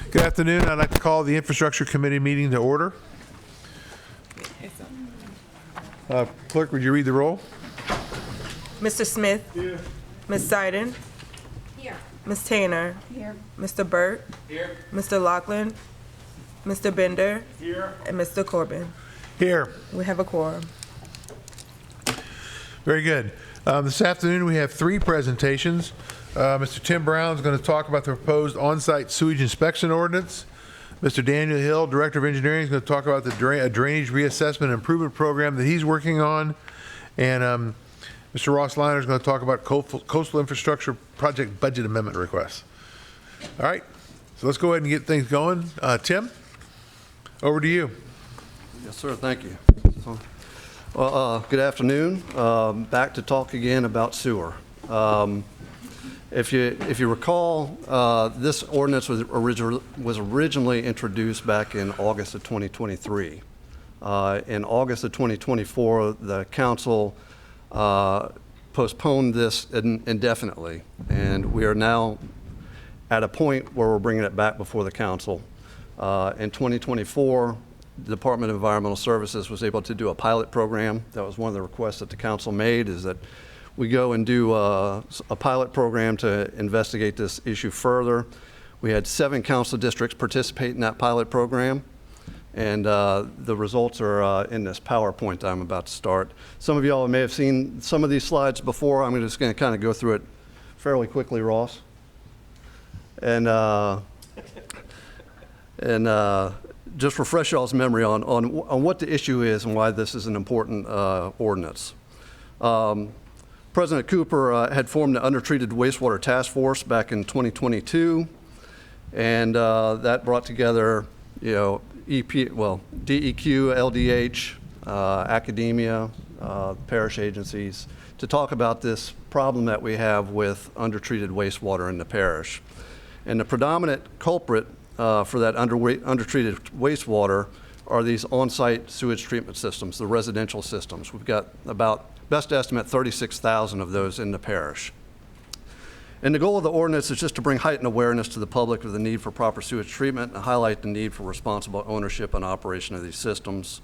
Good afternoon. I'd like to call the Infrastructure Committee meeting to order. Clerk, would you read the roll? Mr. Smith. Here. Ms. Seiden. Here. Ms. Tanner. Here. Mr. Burt. Here. Mr. Laughlin. Mr. Bender. Here. And Mr. Corbin. Here. We have a quorum. Very good. This afternoon we have three presentations. Mr. Tim Brown is going to talk about the proposed on-site sewage inspection ordinance. Mr. Daniel Hill, Director of Engineering, is going to talk about the drainage reassessment improvement program that he's working on. And Mr. Ross Liner is going to talk about coastal infrastructure project budget amendment requests. All right, so let's go ahead and get things going. Tim, over to you. Yes, sir. Thank you. Well, good afternoon. Back to talk again about sewer. If you recall, this ordinance was originally introduced back in August of 2023. In August of 2024, the council postponed this indefinitely, and we are now at a point where we're bringing it back before the council. In 2024, the Department of Environmental Services was able to do a pilot program. That was one of the requests that the council made, is that we go and do a pilot program to investigate this issue further. We had 7 council districts participate in that pilot program, and the results are in this PowerPoint that I'm about to start. Some of y'all may have seen some of these slides before. I'm just going to kind of go through it fairly quickly, Ross. And just refresh y'all's memory on what the issue is and why this is an important ordinance. President Cooper had formed the Undertreated Wastewater Task Force back in 2022, and that brought together, DEQ, LDH, academia, parish agencies to talk about this problem that we have with undertreated wastewater in the parish. And the predominant culprit for that undertreated wastewater are these on-site sewage treatment systems, the residential systems. We've got about, best estimate, 36,000 of those in the parish. And the goal of the ordinance is just to bring heightened awareness to the public of the need for proper sewage treatment and highlight the need for responsible ownership and operation of these systems.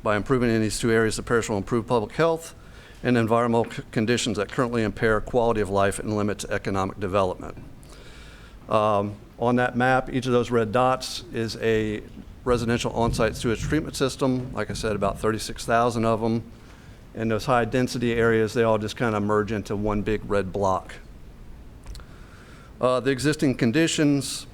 By improving in these two areas, the parish will improve public health and environmental conditions that currently impair quality of life and limits economic development. On that map, each of those red dots is a residential on-site sewage treatment system. Like I said, about 36,000 of them. In those high density areas, they all just kind of merge into one big red block. The existing conditions,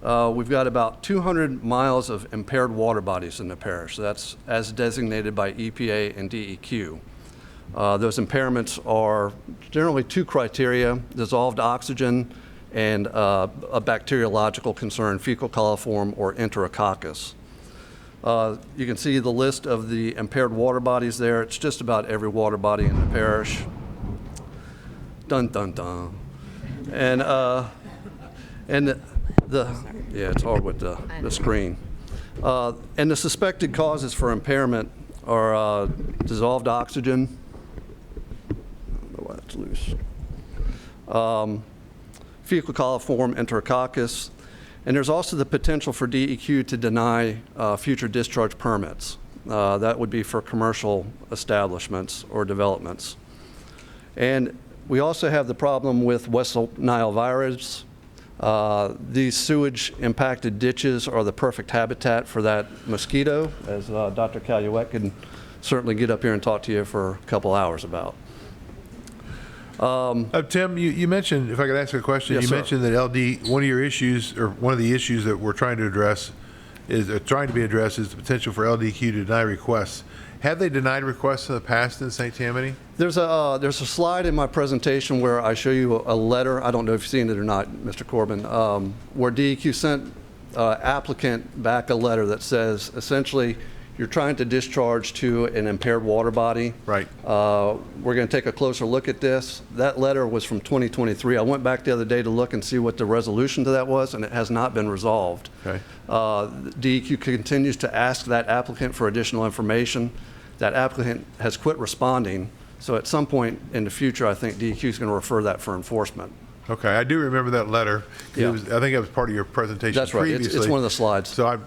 we've got about 200 miles of impaired water bodies in the parish. That's as designated by EPA and DEQ. Those impairments are generally 2 criteria: dissolved oxygen and a bacteriological concern, fecal coliform or enterococcus. You can see the list of the impaired water bodies there. It's just about every water body in the parish. Dun, dun, dun. And it's hard with the screen. And the suspected causes for impairment are dissolved oxygen. I don't know why that's loose. Fecal coliform, enterococcus. And there's also the potential for DEQ to deny future discharge permits. That would be for commercial establishments or developments. And we also have the problem with West Nile virus. These sewage impacted ditches are the perfect habitat for that mosquito, as Dr. Caluette can certainly get up here and talk to you for a couple hours about. Tim, you mentioned, if I could ask a question, Yes, you sir. mentioned that LD, one of your issues, or one of the issues that we're trying to address is the potential for LDQ to deny requests. Have they denied requests in the past in St. Tammany? There's a slide in my presentation where I show you a letter. I don't know if you've seen it or not, Mr. Corbin, where DEQ sent applicant back a letter that says, essentially, you're trying to discharge to an impaired water body. Right. We're going to take a closer look at this. That letter was from 2023. I went back the other day to look and see what the resolution to that was, and it has not been resolved. Okay. DEQ continues to ask that applicant for additional information. That applicant has quit responding. So at some point in the future, I think DEQ is going to refer that for enforcement. Okay, I do remember that letter. Yeah. I think it was part of your presentation That's right. previously. It's one of the slides. So I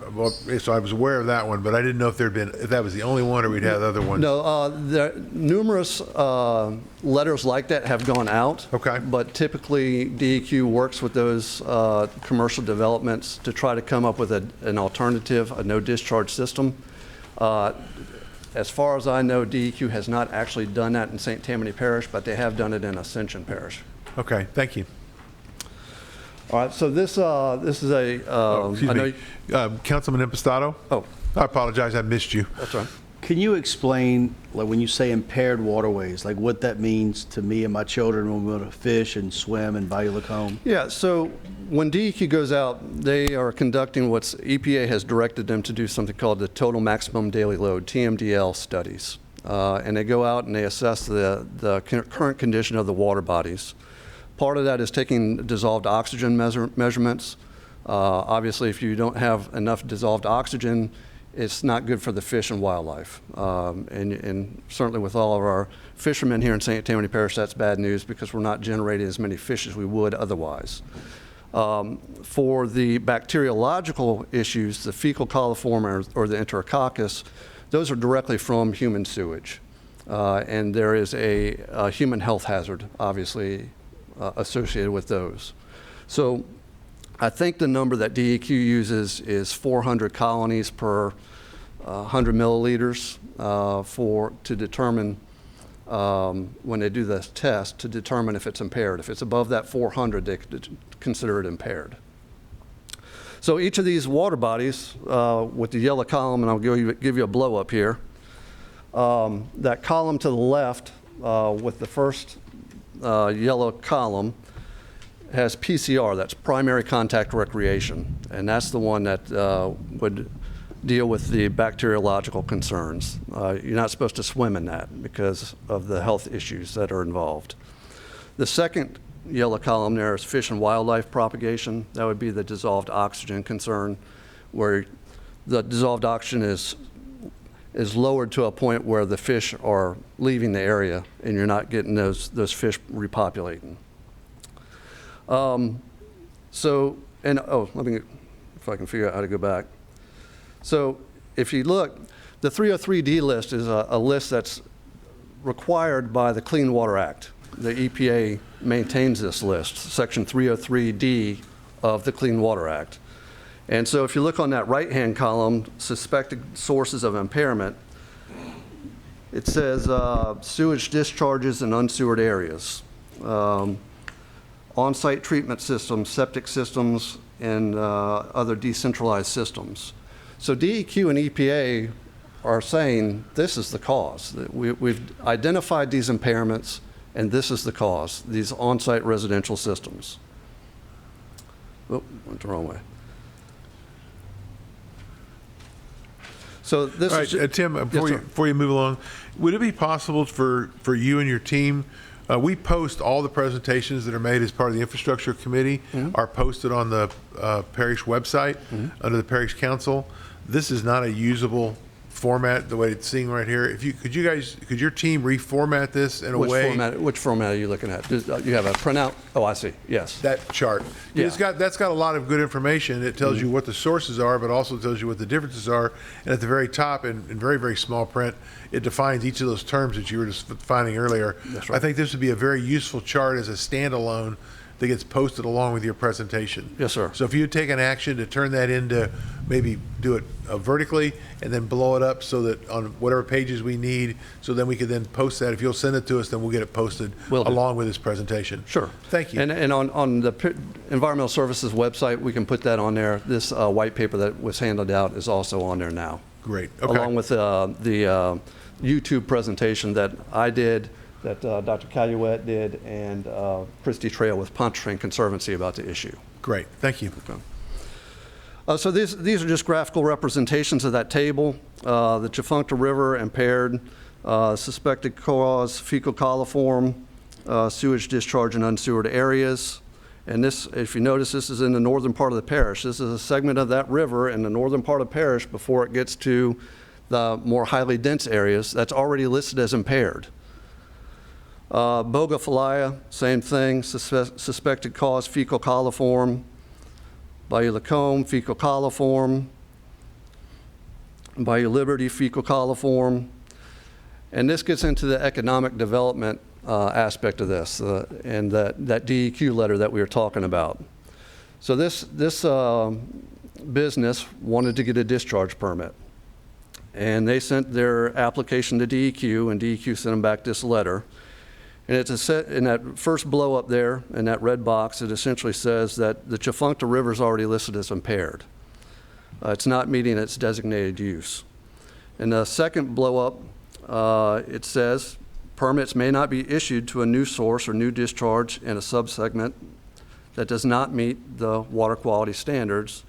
was aware of that one, but I didn't know if that was the only one or we'd have other ones. No, numerous letters like that have gone out. Okay. But typically, DEQ works with those commercial developments to try to come up with an alternative, a no-discharge system. As far as I know, DEQ has not actually done that in St. Tammany Parish, but they have done it in Ascension Parish. Okay, thank you. All right, so this is a, Excuse I know me. Councilman Impastato? Oh. I apologize, I missed you. that's right. Can you explain, like when you say impaired waterways, like what that means to me and my children when we want to fish and swim and value home? Yeah, so when DEQ goes out, they are conducting what's EPA has directed them to do something called the Total Maximum Daily Load, TMDL studies. And they go out and they assess the current condition of the water bodies. Part of that is taking dissolved oxygen measurements. Obviously, if you don't have enough dissolved oxygen, it's not good for the fish and wildlife. And certainly with all of our fishermen here in St. Tammany Parish, that's bad news because we're not generating as many fish as we would otherwise. For the bacteriological issues, the fecal coliform or the enterococcus, those are directly from human sewage. And there is a human health hazard, obviously, associated with those. So I think the number that DEQ uses is 400 colonies per 100 milliliters to determine, when they do this test, to determine if it's impaired. If it's above that 400, they consider it impaired. So each of these water bodies, with the yellow column, and I'll give you a blow up here, that column to the left with the first yellow column has PCR, that's primary contact recreation, and that's the one that would deal with the bacteriological concerns. You're not supposed to swim in that because of the health issues that are involved. The second yellow column there is fish and wildlife propagation. That would be the dissolved oxygen concern, where the dissolved oxygen is lowered to a point where the fish are leaving the area and you're not getting those fish repopulating. Let me, if I can figure out how to go back. So if you look, the 303D list is a list that's required by the Clean Water Act. The EPA maintains this list, Section 303D of the Clean Water Act. And so if you look on that right-hand column, suspected sources of impairment, it says sewage discharges in unsewered areas, on-site treatment systems, septic systems, and other decentralized systems. So DEQ and EPA are saying this is the cause. We've identified these impairments, and this is the cause, these on-site residential systems. Oh, went the wrong way. So this All right, is Tim, Yes, sir. before you move along, would it be possible for you and your team, we post all the presentations that are made as part of the infrastructure committee are posted on the parish website under the parish council. This is not a usable format the way it's seeing right here. If you could your team reformat this in a way? Which format are you looking at? You have a printout? Oh, I see. Yes. That chart. Yeah. That's got a lot of good information. It tells you what the sources are, but also tells you what the differences are. And at the very top, in very, very small print, it defines each of those terms that you were just defining earlier. That's right. I think this would be a very useful chart as a standalone that gets posted along with your presentation. Yes, sir. So if you take an action to turn that into, maybe do it vertically and then blow it up so that on whatever pages we need, so then we could then post that. If you'll send it to us, then we'll get it posted Will do. along with this presentation. Sure. Thank you. And on the Environmental Services website, we can put that on there. This white paper that was handed out is also on there now. Great. Okay. Along with the YouTube presentation that I did, that Dr. Caluette did, and Christy Trail with Pontchartrain Conservancy about the issue. Great. Thank you. Okay. So these are just graphical representations of that table. The Tchefuncte River impaired, suspected cause, fecal coliform, sewage discharge in unsewered areas. And this, if you notice, this is in the northern part of the parish. This is a segment of that river in the northern part of the parish before it gets to the more highly dense areas that's already listed as impaired. Bogophilia, same thing, suspected cause fecal coliform. Bayou Lacombe, fecal coliform. Bayou Liberty, fecal coliform. And this gets into the economic development aspect of this, and that DEQ letter that we were talking about. So this business wanted to get a discharge permit, and they sent their application to DEQ, and DEQ sent them back this letter. And it's a set in that first blow up there in that red box. It essentially says that the Tchefuncte River is already listed as impaired. It's not meeting its designated use. In the second blow up, it says permits may not be issued to a new source or new discharge in a subsegment that does not meet the water quality standards.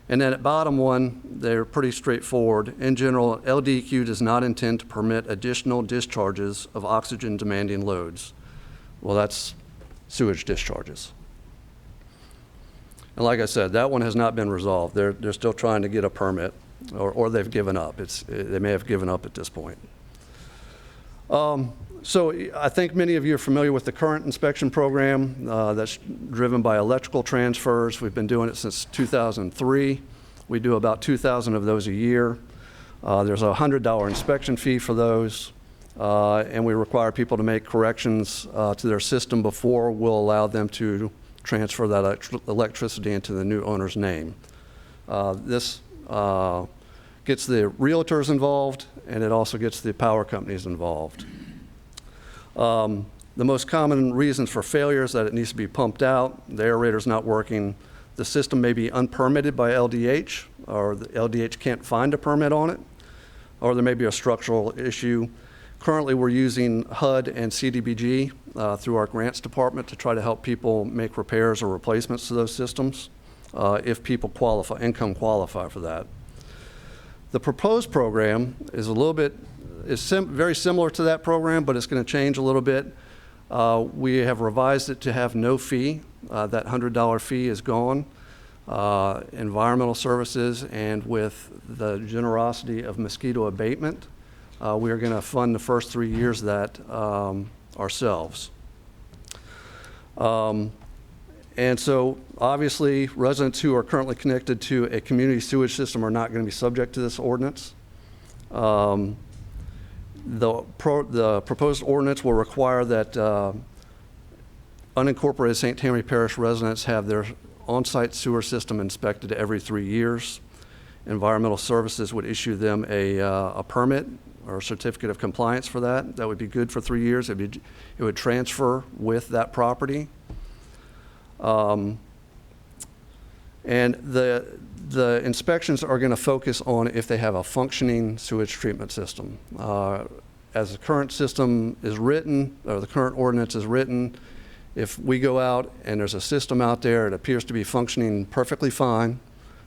And then at bottom one, they're pretty straightforward. In general, LDEQ does not intend to permit additional discharges of oxygen demanding loads. Well, that's sewage discharges. And like I said, that one has not been resolved. They're still trying to get a permit, or they've given up. They may have given up at this point. So I think many of you are familiar with the current inspection program that's driven by electrical transfers. We've been doing it since 2003. We do about 2,000 of those a year. There's a $100 inspection fee for those, and we require people to make corrections to their system before we'll allow them to transfer that electricity into the new owner's name. This gets the realtors involved, and it also gets the power companies involved. The most common reasons for failure is that it needs to be pumped out, the aerator's not working, the system may be unpermitted by LDH, or the LDH can't find a permit on it, or there may be a structural issue. Currently, we're using HUD and CDBG through our grants department to try to help people make repairs or replacements to those systems if people qualify, income qualify for that. The proposed program is a little bit, very similar to that program, but it's going to change a little bit. We have revised it to have no fee. That $100 fee is gone. Environmental services, and with the generosity of mosquito abatement, we are going to fund the first 3 years of that ourselves. And so obviously residents who are currently connected to a community sewage system are not going to be subject to this ordinance. The proposed ordinance will require that unincorporated St. Tammany Parish residents have their on-site sewer system inspected every 3 years. Environmental Services would issue them a permit or a certificate of compliance for that. That would be good for 3 years. It would transfer with that property. And the inspections are going to focus on if they have a functioning sewage treatment system. As the current system is written, or the current ordinance is written, if we go out and there's a system out there, it appears to be functioning perfectly fine,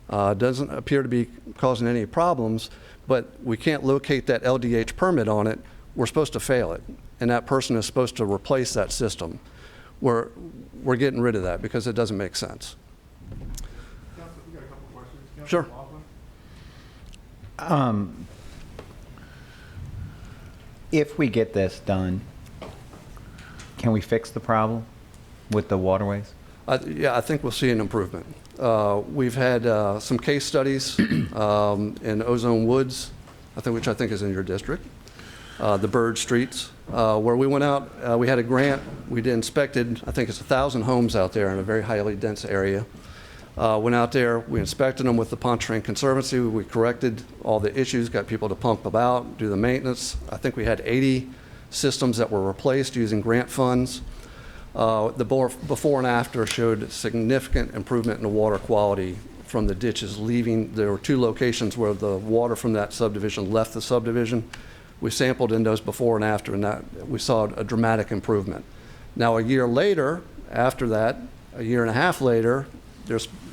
doesn't appear to be causing any problems, but we can't locate that LDH permit on it, we're supposed to fail it. And that person is supposed to replace that system. We're getting rid of that because it doesn't make sense. Council, we got a couple questions. Councilman Sure. Laughlin? If we get this done, can we fix the problem with the waterways? Yeah, I think we'll see an improvement. We've had some case studies in Ozone Woods, which I think is in your district, the Bird Streets, where we went out, we had a grant, we inspected, I think it's 1,000 homes out there in a very highly dense area. Went out there, we inspected them with the Pontchartrain Conservancy, we corrected all the issues, got people to pump them out, do the maintenance. I think we had 80 systems that were replaced using grant funds. The before and after showed significant improvement in the water quality from the ditches leaving. There were 2 locations where the water from that subdivision left the subdivision. We sampled in those before and after, and that we saw a dramatic improvement. Now, a year later, after that, a year and a half later,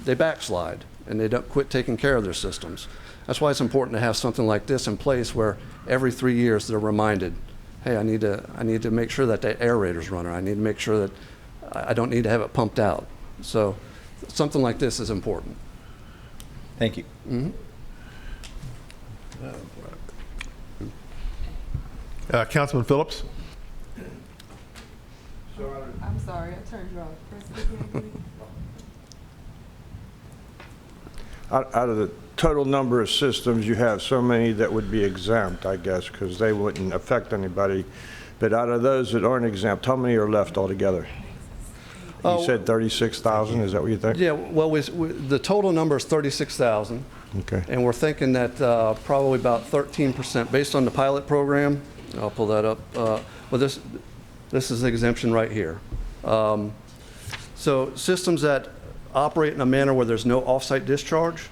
they backslide and they don't quit taking care of their systems. That's why it's important to have something like this in place where every 3 years they're reminded, hey, I need to make sure that aerator's running. I need to make sure that I don't need to have it pumped out. So something like this is important. Thank you. Mm-hmm. Councilman Phillips? I'm sorry, I turned you off. Press it again, please. Out of the total number of systems, you have so many that would be exempt, I guess, because they wouldn't affect anybody. But out of those that aren't exempt, how many are left altogether? You said 36,000, is that what you think? Yeah, well, the total number is 36,000. Okay. And we're thinking that probably about 13%, based on the pilot program, I'll pull that up. Well, this is the exemption right here. So systems that operate in a manner where there's no off-site discharge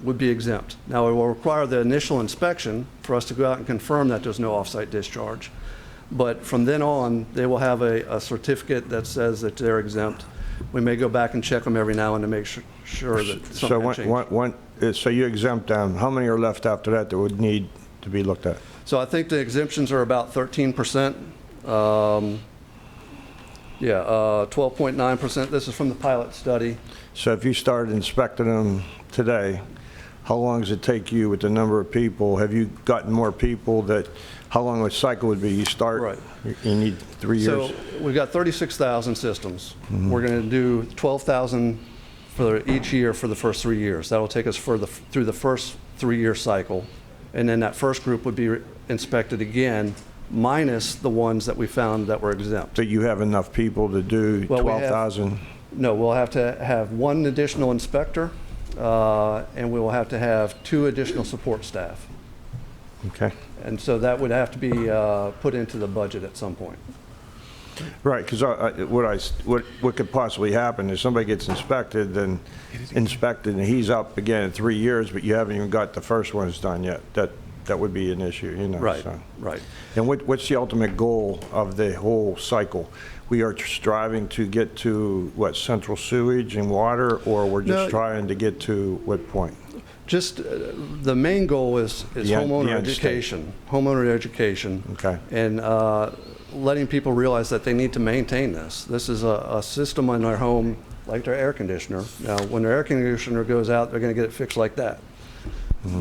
would be exempt. Now, it will require the initial inspection for us to go out and confirm that there's no off-site discharge. But from then on, they will have a certificate that says that they're exempt. We may go back and check them every now and then to make sure that something has changed. So you exempt them, how many are left after that that would need to be looked at? So I think the exemptions are about 13%. 12.9%. This is from the pilot study. So if you started inspecting them today, how long does it take you with the number of people? Have you gotten more people that, how long a cycle would be? You start, Right. you need 3 years? So we've got 36,000 systems. We're going to do 12,000 for each year for the first 3 years. That'll take us through the first 3-year cycle. And then that first group would be inspected again, minus the ones that we found that were exempt. But you have enough people to do Well, we have- 12,000? No, we'll have to have one additional inspector, and we will have to have 2 additional support staff. Okay. And so that would have to be put into the budget at some point. Right, because what could possibly happen is somebody gets inspected, and he's up again in 3 years, but you haven't even got the first ones done yet. That would be an issue, you know. Right, so. right. And what's the ultimate goal of the whole cycle? We are striving to get to, what, central sewage and water, or we're just No. trying to get to what point? Just, the main goal is The end homeowner state. education. Homeowner education. Okay. And letting people realize that they need to maintain this. This is a system in their home, like their air conditioner. Now, when their air conditioner goes out, they're going to get it fixed like that.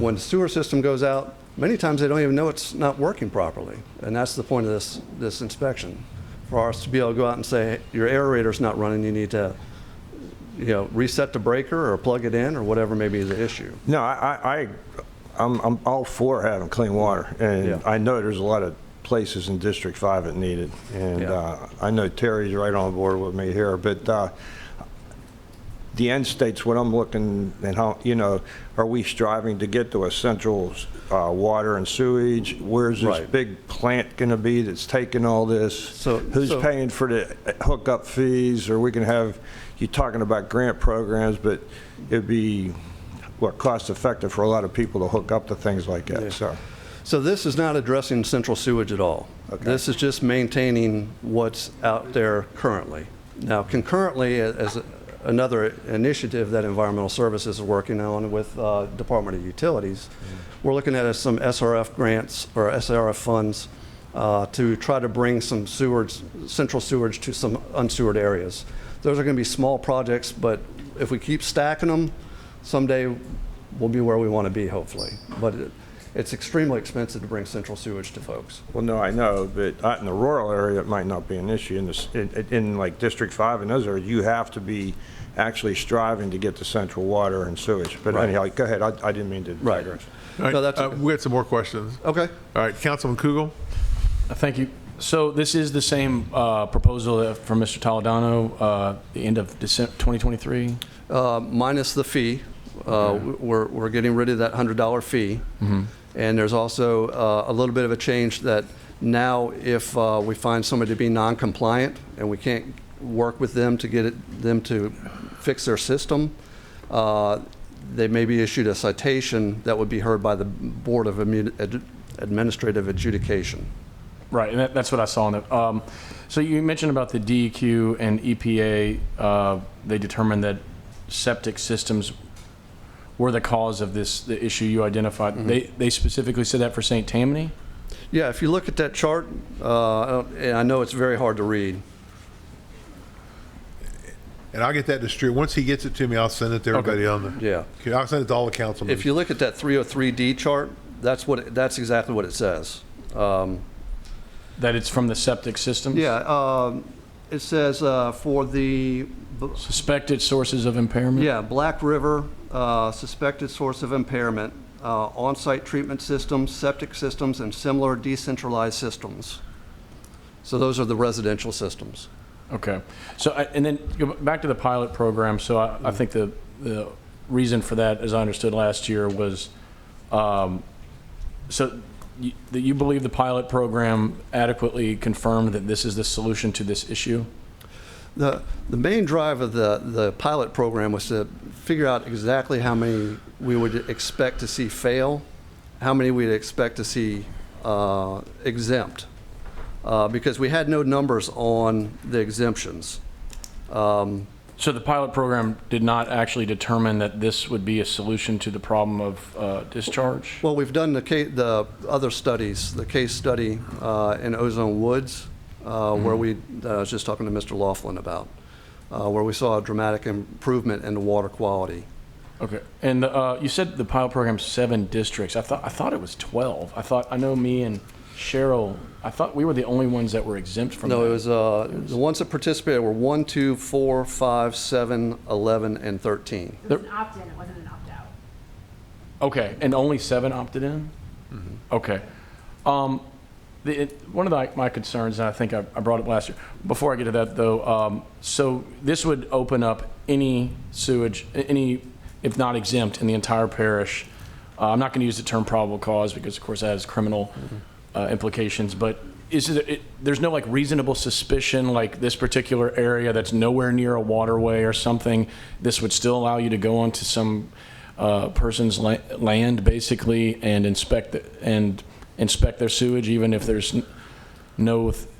When the sewer system goes out, many times they don't even know it's not working properly. And that's the point of this inspection. For us to be able to go out and say, your aerator's not running, you need to, reset the breaker or plug it in or whatever may be the issue. No, I'm all for having clean water, and Yeah. I know there's a lot of places in District 5 that need it, and Yeah. I know Terry's right on board with me here, but the end state's what I'm looking, and how, are we striving to get to a central water and sewage? Where's this Right. big plant going to be that's taking all this? Who's paying for the hookup fees? Or we can have, you're talking about grant programs, but it'd be, cost effective for a lot of people to hook up to things like that, Yeah. So this is not addressing central sewage at all. Okay. This is just maintaining what's out there currently. Now, concurrently, as another initiative that Environmental Services is working on with Department of Utilities, we're looking at some SRF grants or SRF funds to try to bring some central sewage to some unsewered areas. Those are going to be small projects, but if we keep stacking them, someday we'll be where we want to be, hopefully. But it's extremely expensive to bring central sewage to folks. Well, no, I know, but out in the rural area, it might not be an issue. In like District 5 and those areas, you have to be actually striving to get to central water and sewage. But Right. anyhow, go ahead. I didn't mean to Right. digress. All right, No, that's okay. we got some more questions. Okay. All right, Councilman Kugel? Thank you. So this is the same proposal from Mr. Toledano, the end of December 2023? Minus the fee. We're getting rid of that $100 fee. And there's also a little bit of a change that now if we find somebody to be non-compliant and we can't work with them to get them to fix their system, they may be issued a citation that would be heard by the Board of Administrative Adjudication. Right, and that's what I saw in it. So you mentioned about the DEQ and EPA, they determined that septic systems were the cause of the issue you identified. They specifically said that for St. Tammany? Yeah, if you look at that chart, and I know it's very hard to read. And I'll get that distributed. Once he gets it to me, I'll send it to everybody on the. Yeah. Okay, I'll send it to all the council members. If you look at that 303D chart, that's exactly what it says. That it's from the septic systems? Yeah, It says for the, Suspected sources of impairment? yeah, Black River, suspected source of impairment, on-site treatment systems, septic systems, and similar decentralized systems. So those are the residential systems. Okay. So, and then go back to the pilot program. So I think the reason for that, as I understood last year, was so that you believe the pilot program adequately confirmed that this is the solution to this issue? The main drive of the pilot program was to figure out exactly how many we would expect to see fail, how many we'd expect to see exempt, because we had no numbers on the exemptions. So the pilot program did not actually determine that this would be a solution to the problem of discharge? Well, we've done the other studies, the case study in Ozone Woods, where I was just talking to Mr. Laughlin about, where we saw a dramatic improvement in the water quality. Okay. And you said the pilot program's 7 districts. I thought it was 12. I know me and Cheryl, I thought we were the only ones that were exempt from that. No, it was the ones that participated were 1, 2, 4, 5, 7, 11, and 13. It was an opt-in, it wasn't an opt-out. Okay, and only 7 opted in? Okay. One of my concerns, and I think I brought it last year, before I get to that though, so this would open up any sewage, if not exempt, in the entire parish. I'm not going to use the term probable cause because of course that has criminal implications, but there's no like reasonable suspicion like this particular area that's nowhere near a waterway or something, this would still allow you to go onto some person's land basically and inspect their sewage even if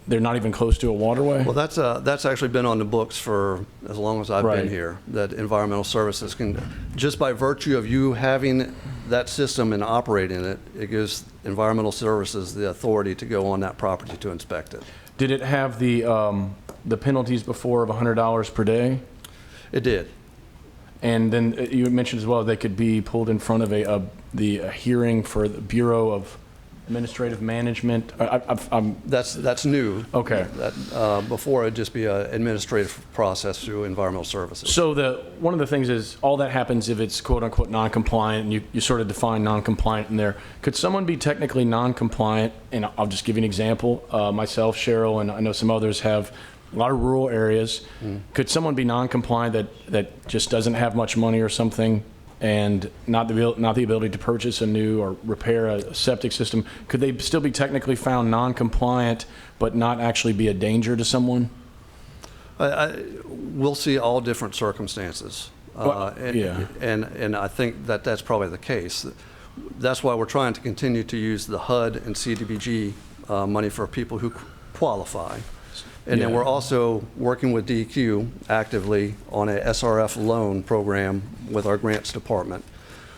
they're not even close to a waterway? Well, that's actually been on the books for as long as I've Right. been here, that environmental services can, just by virtue of you having that system and operating it, it gives environmental services the authority to go on that property to inspect it. Did it have the penalties before of $100 per day? It did. And then you mentioned as well they could be pulled in front of a hearing for the Bureau of Administrative Management. That's new. Okay. That, before it'd just be an administrative process through environmental services. So one of the things is all that happens if it's quote unquote non-compliant, and you sort of define non-compliant in there. Could someone be technically non-compliant? And I'll just give you an example. Myself, Cheryl, and I know some others have a lot of rural areas. Could someone be non-compliant that just doesn't have much money or something, and not the ability to purchase a new or repair a septic system? Could they still be technically found non-compliant but not actually be a danger to someone? We'll see all different circumstances. Yeah. And I think that's probably the case. That's why we're trying to continue to use the HUD and CDBG money for people who qualify. And then Yeah. we're also working with DEQ actively on a SRF loan program with our grants department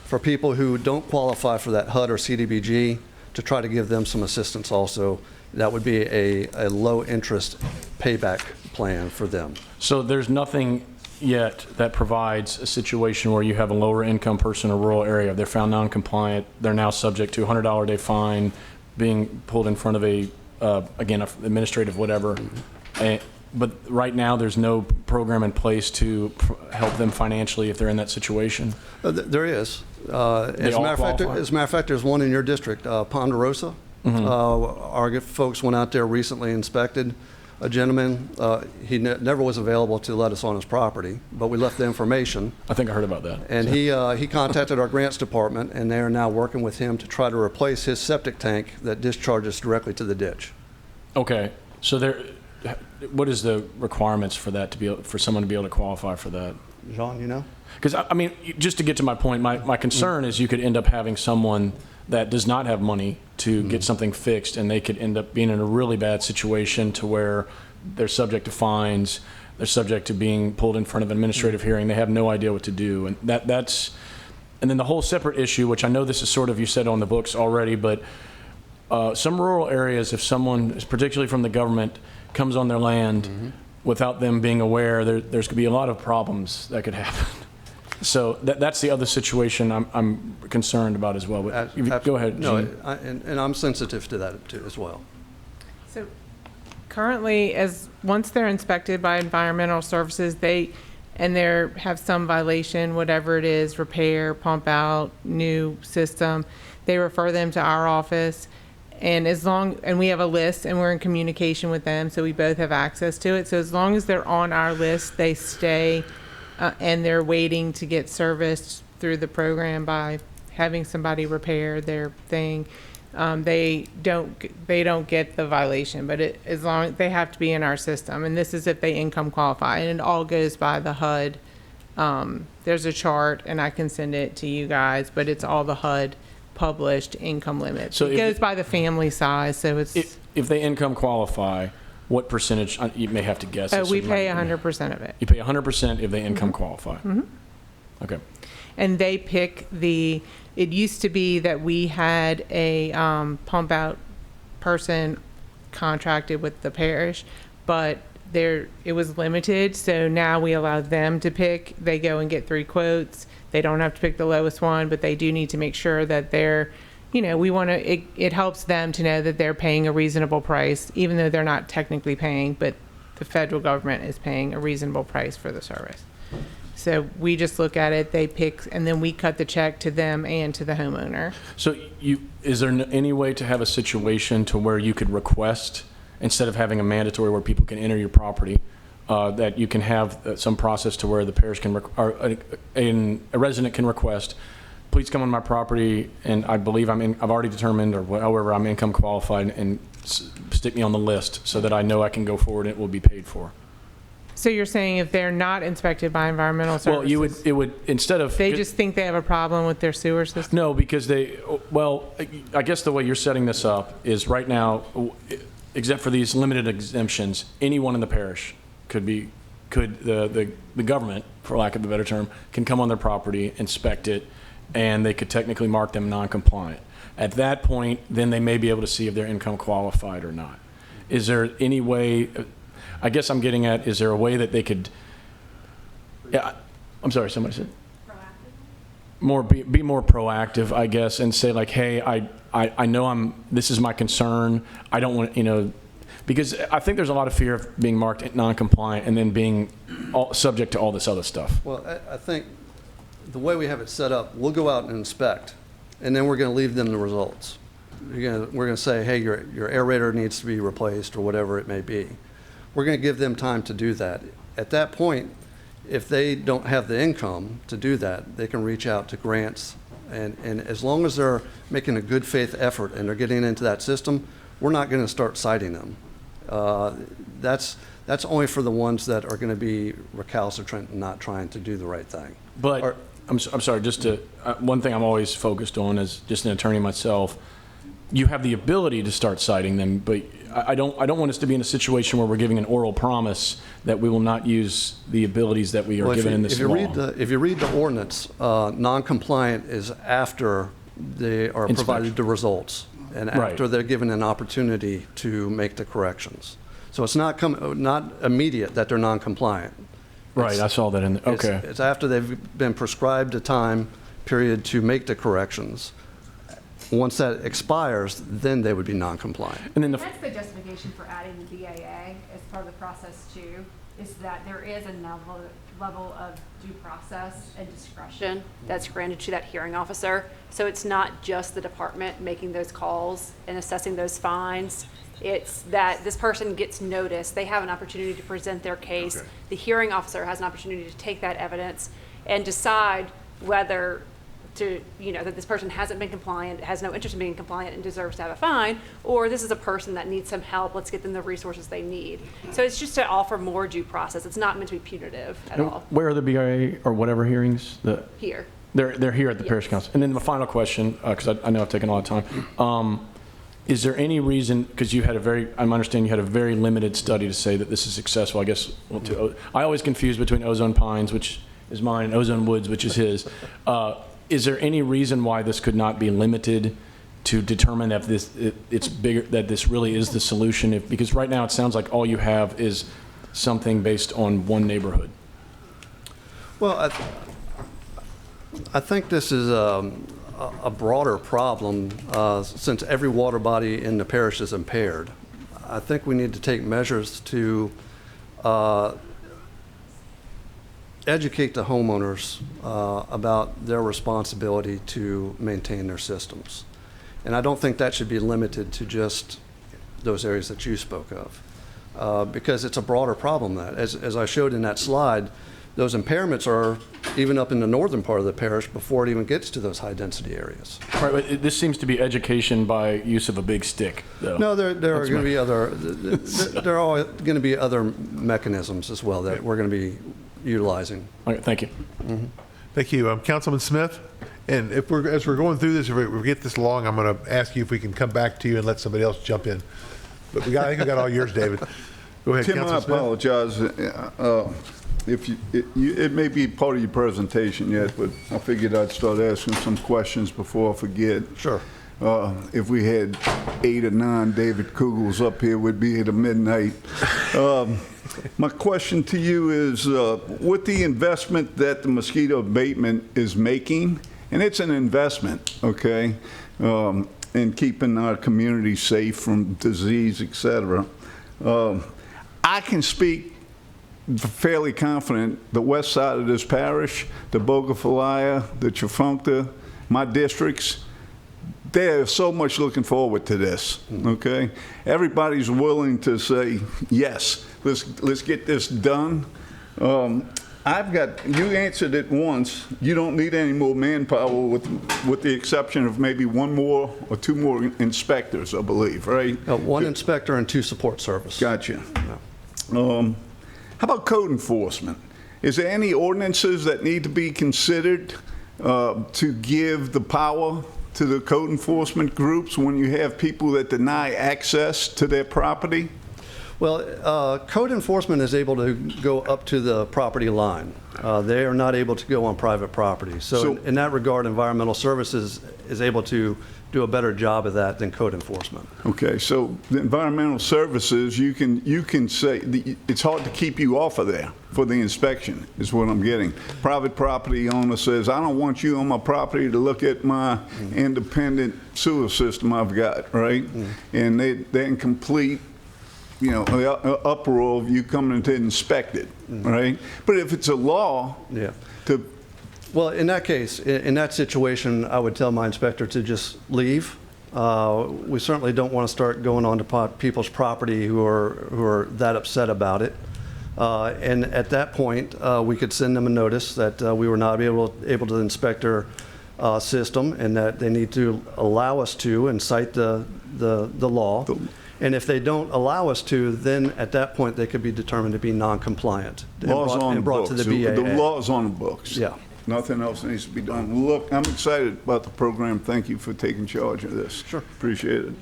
for people who don't qualify for that HUD or CDBG, to try to give them some assistance also. That would be a low interest payback plan for them. So there's nothing yet that provides a situation where you have a lower income person in a rural area, they're found non-compliant, they're now subject to a $100 a day fine, being pulled in front of again, administrative whatever. But right now, there's no program in place to help them financially if they're in that situation? There is. As a matter of fact, there's one in your district, Ponderosa. Our folks went out there recently, inspected a gentleman. He never was available to let us on his property, but we left the information. I think I heard about that. And he contacted our grants department, and they are now working with him to try to replace his septic tank that discharges directly to the ditch. Okay, so what is the requirements for that for someone to be able to qualify for that? Jean, you know? Because I mean, just to get to my point, my concern is you could end up having someone that does not have money to get something fixed, and they could end up being in a really bad situation to where they're subject to fines, they're subject to being pulled in front of an administrative hearing, they have no idea what to do, and and then the whole separate issue, which I know this is sort of, you said on the books already, but some rural areas, if someone, particularly from the government, comes on their land without them being aware, there's going to be a lot of problems that could happen. So that's the other situation I'm concerned about as well. But go ahead, No, Gene. and I'm sensitive to that too, as well. So Currently, once they're inspected by environmental services, they have some violation, whatever it is, repair, pump out, new system, they refer them to our office. And and we have a list and we're in communication with them, so we both have access to it. So as long as they're on our list, they stay, and they're waiting to get serviced through the program by having somebody repair their thing. They don't get the violation, but as long they have to be in our system, and this is if they income qualify, and it all goes by the HUD. There's a chart, and I can send it to you guys, but it's all the HUD published income limits. So it goes by the family size, so it's. If they income qualify, what percentage, you may have to guess. We pay 100% of it. You pay 100% if they income qualify? Mm-hmm. Okay. And they pick it used to be that we had a pump out person contracted with the parish, but it was limited, so now we allow them to pick. They go and get 3 quotes. They don't have to pick the lowest one, but they do need to make sure that it helps them to know that they're paying a reasonable price, even though they're not technically paying, but the federal government is paying a reasonable price for the service. So we just look at it, they pick, and then we cut the check to them and to the homeowner. So is there any way to have a situation to where you could request, instead of having a mandatory where people can enter your property, that you can have some process to where the parish can, or a resident can request, please come on my property, and I believe I've already determined, or however, I'm income qualified, and stick me on the list so that I know I can go forward and it will be paid for. So you're saying if they're not inspected by environmental services? Well, it would, instead of. They just think they have a problem with their sewer system? No, because I guess the way you're setting this up is right now, except for these limited exemptions, anyone in the parish the government, for lack of a better term, can come on their property, inspect it, and they could technically mark them non-compliant. At that point, then they may be able to see if they're income qualified or not. Is there any way, I guess I'm getting at, is there a way that they could, I'm sorry, somebody said? Proactive? Be more proactive, I guess, and say like, hey, I know this is my concern. I don't want, because I think there's a lot of fear of being marked non-compliant and then being subject to all this other stuff. Well, I think the way we have it set up, we'll go out and inspect, and then we're going to leave them the results. We're going to say, hey, your aerator needs to be replaced or whatever it may be. We're going to give them time to do that. At that point, if they don't have the income to do that, they can reach out to grants. And as long as they're making a good faith effort and they're getting into that system, we're not going to start citing them. That's only for the ones that are going to be recalcitrant and not trying to do the right thing. But I'm sorry, just to, one thing I'm always focused on as just an attorney myself, you have the ability to start citing them, but I don't want us to be in a situation where we're giving an oral promise that we will not use the abilities that we are given in this law. If you read the ordinance, non-compliant is after they are provided the results and after they're given an opportunity to make the corrections. So it's not immediate that they're non-compliant. Right, I saw that in there. Okay. It's after they've been prescribed a time period to make the corrections. Once that expires, then they would be non-compliant. And then That's the justification for adding the BAA as part of the process too, is that there is a level of due process and discretion that's granted to that hearing officer. So it's not just the department making those calls and assessing those fines. It's that this person gets notice, they have an opportunity to present their case. Okay. The hearing officer has an opportunity to take that evidence and decide whether that this person hasn't been compliant, has no interest in being compliant and deserves to have a fine, or this is a person that needs some help, let's get them the resources they need. So it's just to offer more due process. It's not meant to be punitive at all. Where are the BIA or whatever hearings? Here. They're here at the Parish Council. And then my final question, because I know I've taken a lot of time. Is there any reason, because I'm understanding you had a very limited study to say that this is successful, I guess, I always confuse between Ozone Pines, which is mine, and Ozone Woods, which is his. Is there any reason why this could not be limited to determine that it's bigger, that this really is the solution? Because right now it sounds like all you have is something based on one neighborhood. Well, I think this is a broader problem since every water body in the parish is impaired. I think we need to take measures to educate the homeowners about their responsibility to maintain their systems. And I don't think that should be limited to just those areas that you spoke of, because it's a broader problem. That, as I showed in that slide, those impairments are even up in the northern part of the parish before it even gets to those high-density areas. Right, but this seems to be education by use of a big stick, though. No, there are going to be other, there are going to be other mechanisms as well that we're going to be utilizing. All right, thank you. Thank you. Councilman Smith? And if as we're going through this, if we get this long, I'm going to ask you if we can come back to you and let somebody else jump in. But I think we got all yours, David. Go ahead, Tim, I Councilman Smith. apologize. If it may be part of your presentation yet, but I figured I'd start asking some questions before I forget. Sure. If we had 8 or 9 David Kugels up here, we'd be here to midnight. My question to you is, with the investment that the mosquito abatement is making, and it's an investment, okay, in keeping our community safe from disease, et cetera, I can speak fairly confident the west side of this parish, the Bogafalaya, the Tchefuncte, my districts, they're so much looking forward to this, okay? Everybody's willing to say, yes, let's get this done. You answered it once. You don't need any more manpower with the exception of maybe 1 more or 2 more inspectors, I believe, right? 1 inspector and 2 support service. Gotcha. How about code enforcement? Is there any ordinances that need to be considered to give the power to the code enforcement groups when you have people that deny access to their property? Well, code enforcement is able to go up to the property line. They are not able to go on private property. So in that regard, environmental services is able to do a better job of that than code enforcement. Okay, so the environmental services, you can say, it's hard to keep you off of there for the inspection, is what I'm getting. Private property owner says, I don't want you on my property to look at my independent sewer system I've got, right? And they're in complete, uproar of you coming to inspect it, right? But if it's a law, Well, in that case, in that situation, I would tell my inspector to just leave. We certainly don't want to start going on to people's property who are that upset about it. And at that point, we could send them a notice that we were not able to inspect their system and that they need to allow us to and cite the law. And if they don't allow us to, then at that point, they could be determined to be non-compliant and brought to the BAA. The law is on the books. Yeah. Nothing else needs to be done. Look, I'm excited about the program. Thank you for taking charge of this. Sure. Appreciate it.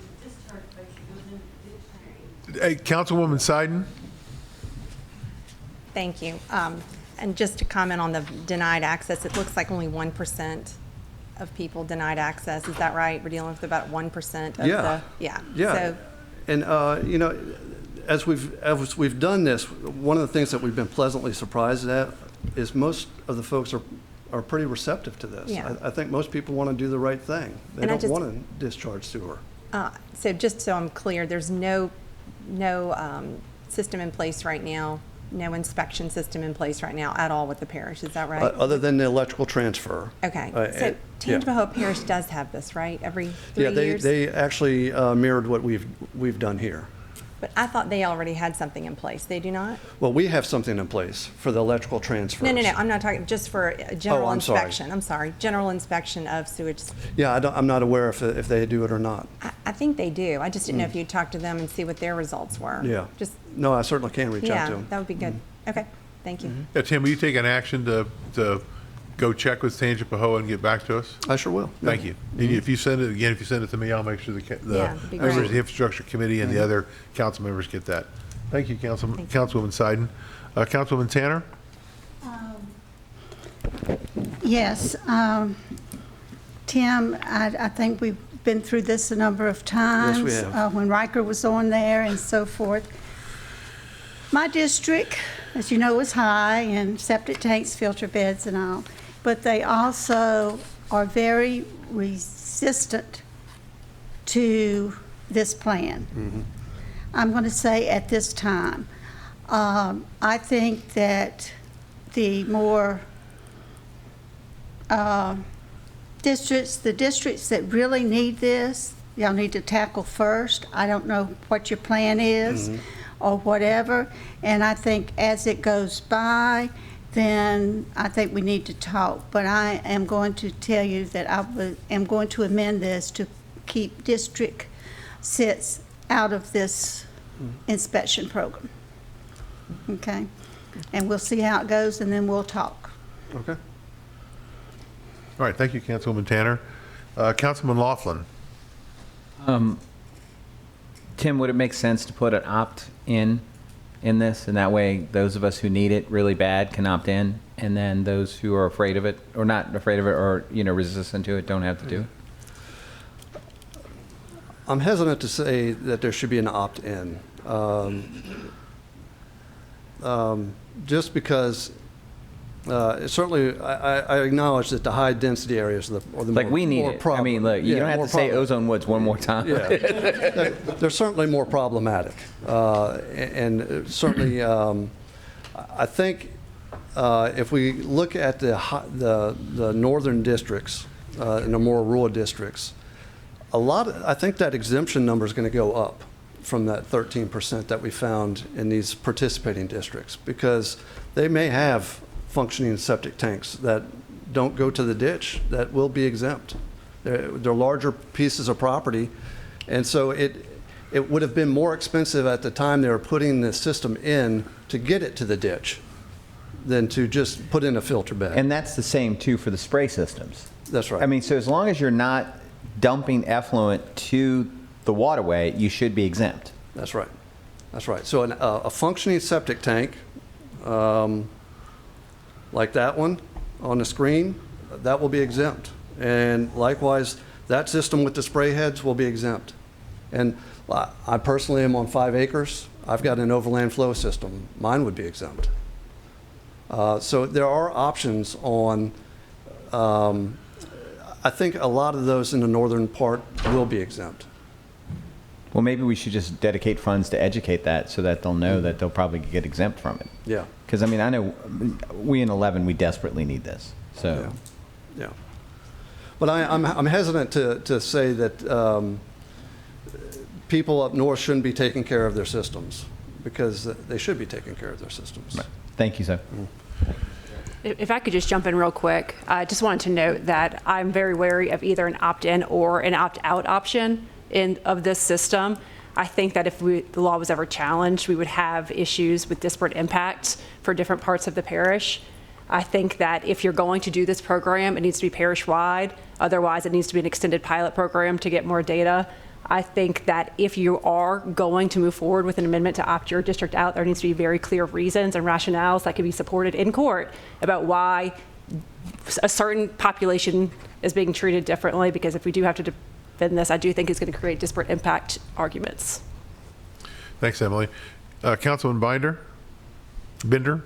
Hey, Councilwoman Seiden? Thank you. And just to comment on the denied access, it looks like only 1% of people denied access. Is that right? We're dealing with about 1% of Yeah. Yeah. Yeah. And, as we've done this, one of the things that we've been pleasantly surprised at is most of the folks are pretty receptive to this. Yeah. I think most people want to do the right thing. They And don't want to discharge sewer. So just so I'm clear, there's no system in place right now, no inspection system in place right now at all with the parish. Is that right? Other than the electrical transfer. Okay. So Tangipahoa Parish does have this, right? Every 3 Yeah, years? they actually mirrored what we've done here. But I thought they already had something in place. They do not? Well, we have something in place for the electrical transfers. No. I'm not talking just for a general I'm sorry. inspection. I'm sorry. General inspection of sewage. Yeah, I'm not aware if they do it or not. I think they do. I just didn't know if you'd talk to them and see what their results were. Yeah. Just, No, I certainly can reach out yeah, to them. that would be good. Okay, thank you. Yeah, Tim, will you take an action to go check with Tangipahoa and get back to us? I sure will. Thank you. And if you send it to me, I'll make sure the Yeah, that'd be members great. of the Infrastructure Committee and the other council members get that. Thank you, Councilwoman Seiden. Councilwoman Tanner? Yes. Tim, I think we've been through this a number of times. Yes, we have. When Riker was on there and so forth. My district, as you know, is high, and septic tanks, filter beds and all, but they also are very resistant to this plan. I'm going to say at this time. I think that the more districts that really need this, y'all need to tackle first. I don't know what your plan is or whatever. And I think as it goes by, then I think we need to talk. But I am going to tell you that I am going to amend this to keep District 6 out of this inspection program. Okay? And we'll see how it goes, and then we'll talk. Okay. All right, thank you, Councilwoman Tanner. Councilman Laughlin. Tim, would it make sense to put an opt-in in this? And that way, those of us who need it really bad can opt in, and then those who are afraid of it, or not afraid of it, or, you know, resistant to it, don't have to do it? I'm hesitant to say that there should be an opt-in. Just because certainly I acknowledge that the high density areas are the Like, more, we need more it. I problem. mean, look, you Yeah, don't have more to say problem. Ozone Woods one more time. Yeah, they're certainly more problematic, and certainly I think if we look at the northern districts and the more rural districts, I think that exemption number is going to go up from that 13% that we found in these participating districts, because they may have functioning septic tanks that don't go to the ditch that will be exempt. They're larger pieces of property, and so it would have been more expensive at the time they were putting the system in to get it to the ditch than to just put in a filter bed. And that's the same, too, for the spray systems. That's right. I mean, so as long as you're not dumping effluent to the waterway, you should be exempt. That's right. That's right. So a functioning septic tank, like that one on the screen, that will be exempt. And likewise, that system with the spray heads will be exempt. And I personally am on 5 acres. I've got an overland flow system. Mine would be exempt. So there are options on, I think a lot of those in the northern part will be exempt. Well, maybe we should just dedicate funds to educate that so that they'll know that they'll probably get exempt from it. Yeah. Because, I mean, I know we in 11, we desperately need this. So, Yeah. But I'm hesitant to say that people up north shouldn't be taking care of their systems, because they should be taking care of their systems. right. Thank you, sir. If I could just jump in real quick, I just wanted to note that I'm very wary of either an opt-in or an opt-out option of this system. I think that if the law was ever challenged, we would have issues with disparate impacts for different parts of the parish. I think that if you're going to do this program, it needs to be parish-wide. Otherwise, it needs to be an extended pilot program to get more data. I think that if you are going to move forward with an amendment to opt your district out, there needs to be very clear reasons and rationales that can be supported in court about why a certain population is being treated differently, because if we do have to defend this, I do think it's going to create disparate impact arguments. Thanks, Emily. Councilman Bender?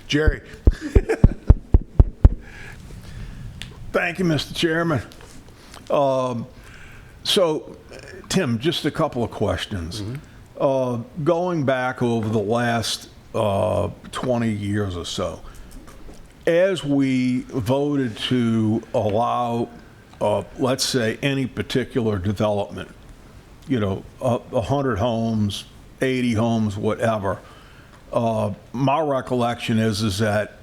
Jerry? Thank you, Mr. Chairman. So, Tim, just a couple of questions. Going back over the last 20 years or so, as we voted to allow, let's say, any particular development, 100 homes, 80 homes, whatever, my recollection is that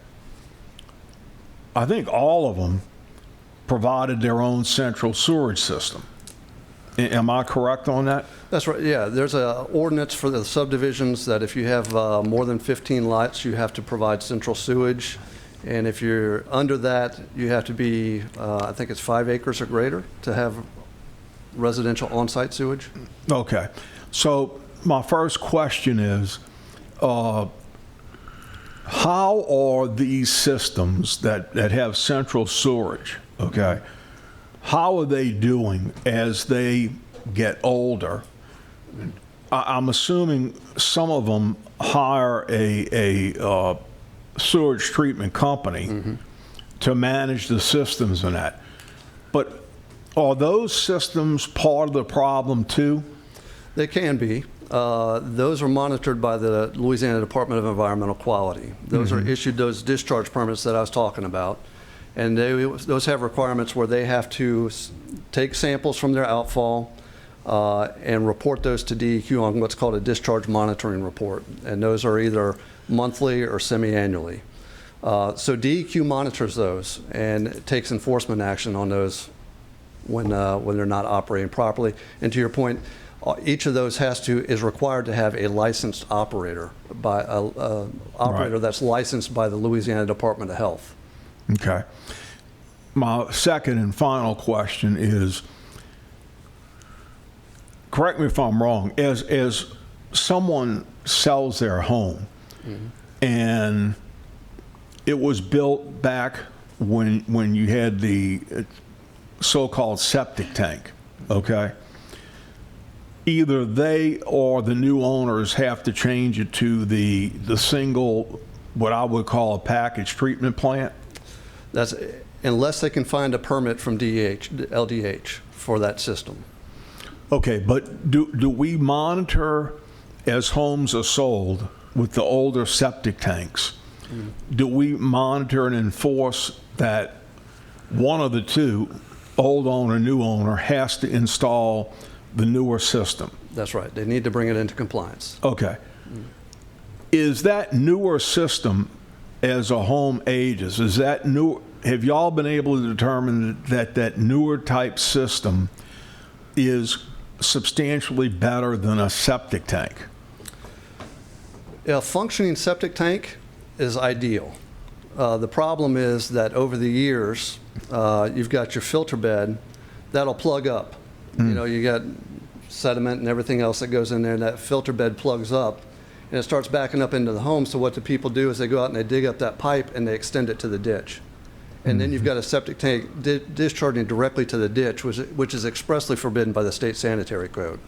I think all of them provided their own central sewerage system. Am I correct on that? That's right, yeah. There's an ordinance for the subdivisions that if you have more than 15 lots, you have to provide central sewage. And if you're under that, you have to be, I think it's 5 acres or greater to have residential on-site sewage. Okay. So my first question is, how are these systems that have central sewerage, okay, how are they doing as they get older? I'm assuming some of them hire a sewage treatment company to manage the systems and that. But are those systems part of the problem too? They can be. Those are monitored by the Louisiana Department of Environmental Quality. Those are issued those discharge permits that I was talking about. And those have requirements where they have to take samples from their outfall and report those to DEQ on what's called a discharge monitoring report. And those are either monthly or semi-annually. So DEQ monitors those and takes enforcement action on those when they're not operating properly. And to your point, each of those is required to have a licensed operator, by a operator that's licensed by the Louisiana Department of Health. Okay. My second and final question is, correct me if I'm wrong, as someone sells their home and it was built back when you had the so-called septic tank, okay? Either they or the new owners have to change it to the single, what I would call a package treatment plant? That's unless they can find a permit from LDH for that system. Okay, but do we monitor, as homes are sold with the older septic tanks, do we monitor and enforce that one of the two, old owner, new owner, has to install the newer system? That's right. They need to bring it into compliance. Okay. Is that newer system, as a home ages, is that new? Have y'all been able to determine that that newer type system is substantially better than a septic tank? A functioning septic tank is ideal. The problem is that over the years, you've got your filter bed that'll plug up. You know, you got sediment and everything else that goes in there, and that filter bed plugs up, and it starts backing up into the home. So what the people do is they go out and they dig up that pipe and they extend it to the ditch. And then you've got a septic tank discharging directly to the ditch, which is expressly forbidden by the state sanitary code.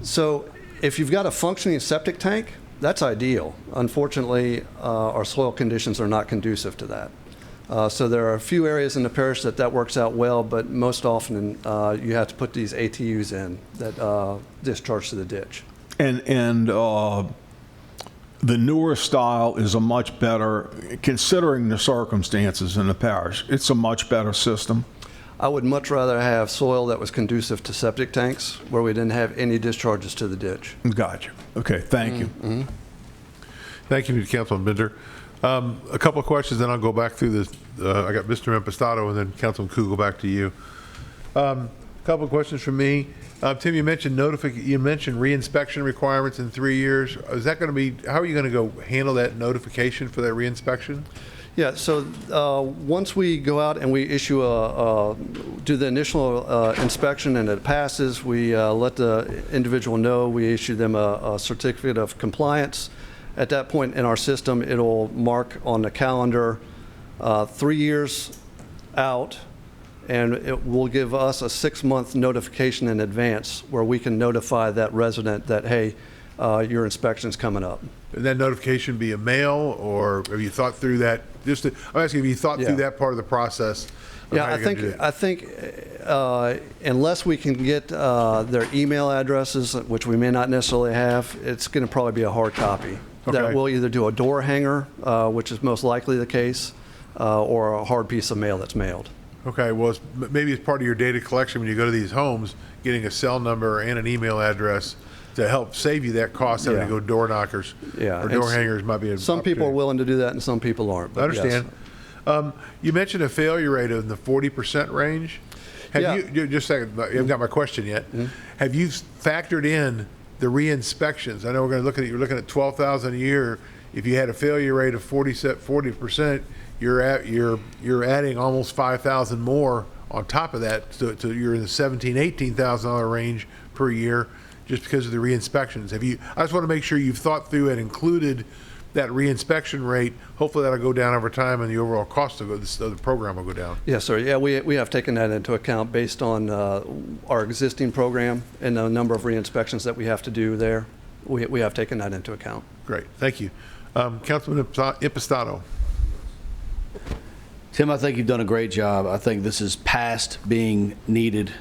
So if you've got a functioning septic tank, that's ideal. Unfortunately, our soil conditions are not conducive to that. So there are a few areas in the parish that works out well, but most often you have to put these ATUs in that discharge to the ditch. And the newer style is a much better, considering the circumstances in the parish, it's a much better system. I would much rather have soil that was conducive to septic tanks where we didn't have any discharges to the ditch. Gotcha. Okay, thank you. Thank you, Councilman Binder. A couple of questions, then I'll go back through this. I got Mr. Impastato and then Councilman Kugel, back to you. A couple of questions from me. Tim, you mentioned reinspection requirements in 3 years. Is that going to be, how are you going to go handle that notification for that reinspection? Yeah, so once we go out and we issue do the initial inspection and it passes, we let the individual know, we issue them a certificate of compliance. At that point in our system, it'll mark on the calendar 3 years out, and it will give us a 6-month notification in advance where we can notify that resident that, hey, your inspection's coming up. And that notification be a mail, or have you thought through that? I'm asking, have you thought through that part of the process? Yeah, I think unless we can get their email addresses, which we may not necessarily have, it's going to probably be a hard copy. Okay. That we'll either do a door hanger, which is most likely the case, or a hard piece of mail that's mailed. Okay, well, maybe it's part of your data collection when you go to these homes, getting a cell number and an email address to help save you that cost having to go door knockers. Yeah, or door hangers might be. Some people are willing to do that and some people aren't. I understand. Yes. You mentioned a failure rate in the 40% range. Have you, just a second, you haven't got my question yet. Have you factored in the re-inspections? I know we're going to you're looking at 12,000 a year. If you had a failure rate of 40%, you're adding almost 5,000 more on top of that. So you're in the $18,000 range per year just because of the re-inspections. I just want to make sure you've thought through and included that re-inspection rate. Hopefully that'll go down over time and the overall cost of the program will go down. Yes, sir. Yeah, we have taken that into account based on our existing program and the number of re-inspections that we have to do there. We have taken that into account. Great. Thank you. Councilman Impastato. Tim, I think you've done a great job. I think this is past being needed.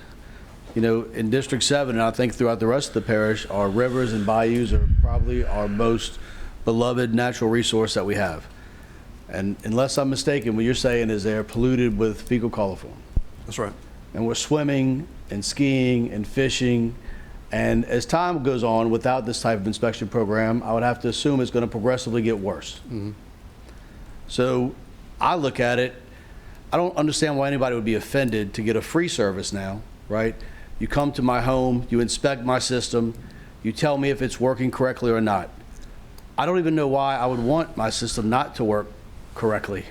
You know, in District 7, and I think throughout the rest of the parish, our rivers and bayous are probably our most beloved natural resource that we have. And unless I'm mistaken, what you're saying is they're polluted with fecal coliform. That's right. And we're swimming and skiing and fishing. And as time goes on, without this type of inspection program, I would have to assume it's going to progressively get worse. So I look at it, I don't understand why anybody would be offended to get a free service now, right? You come to my home, you inspect my system, you tell me if it's working correctly or not. I don't even know why I would want my system not to work correctly.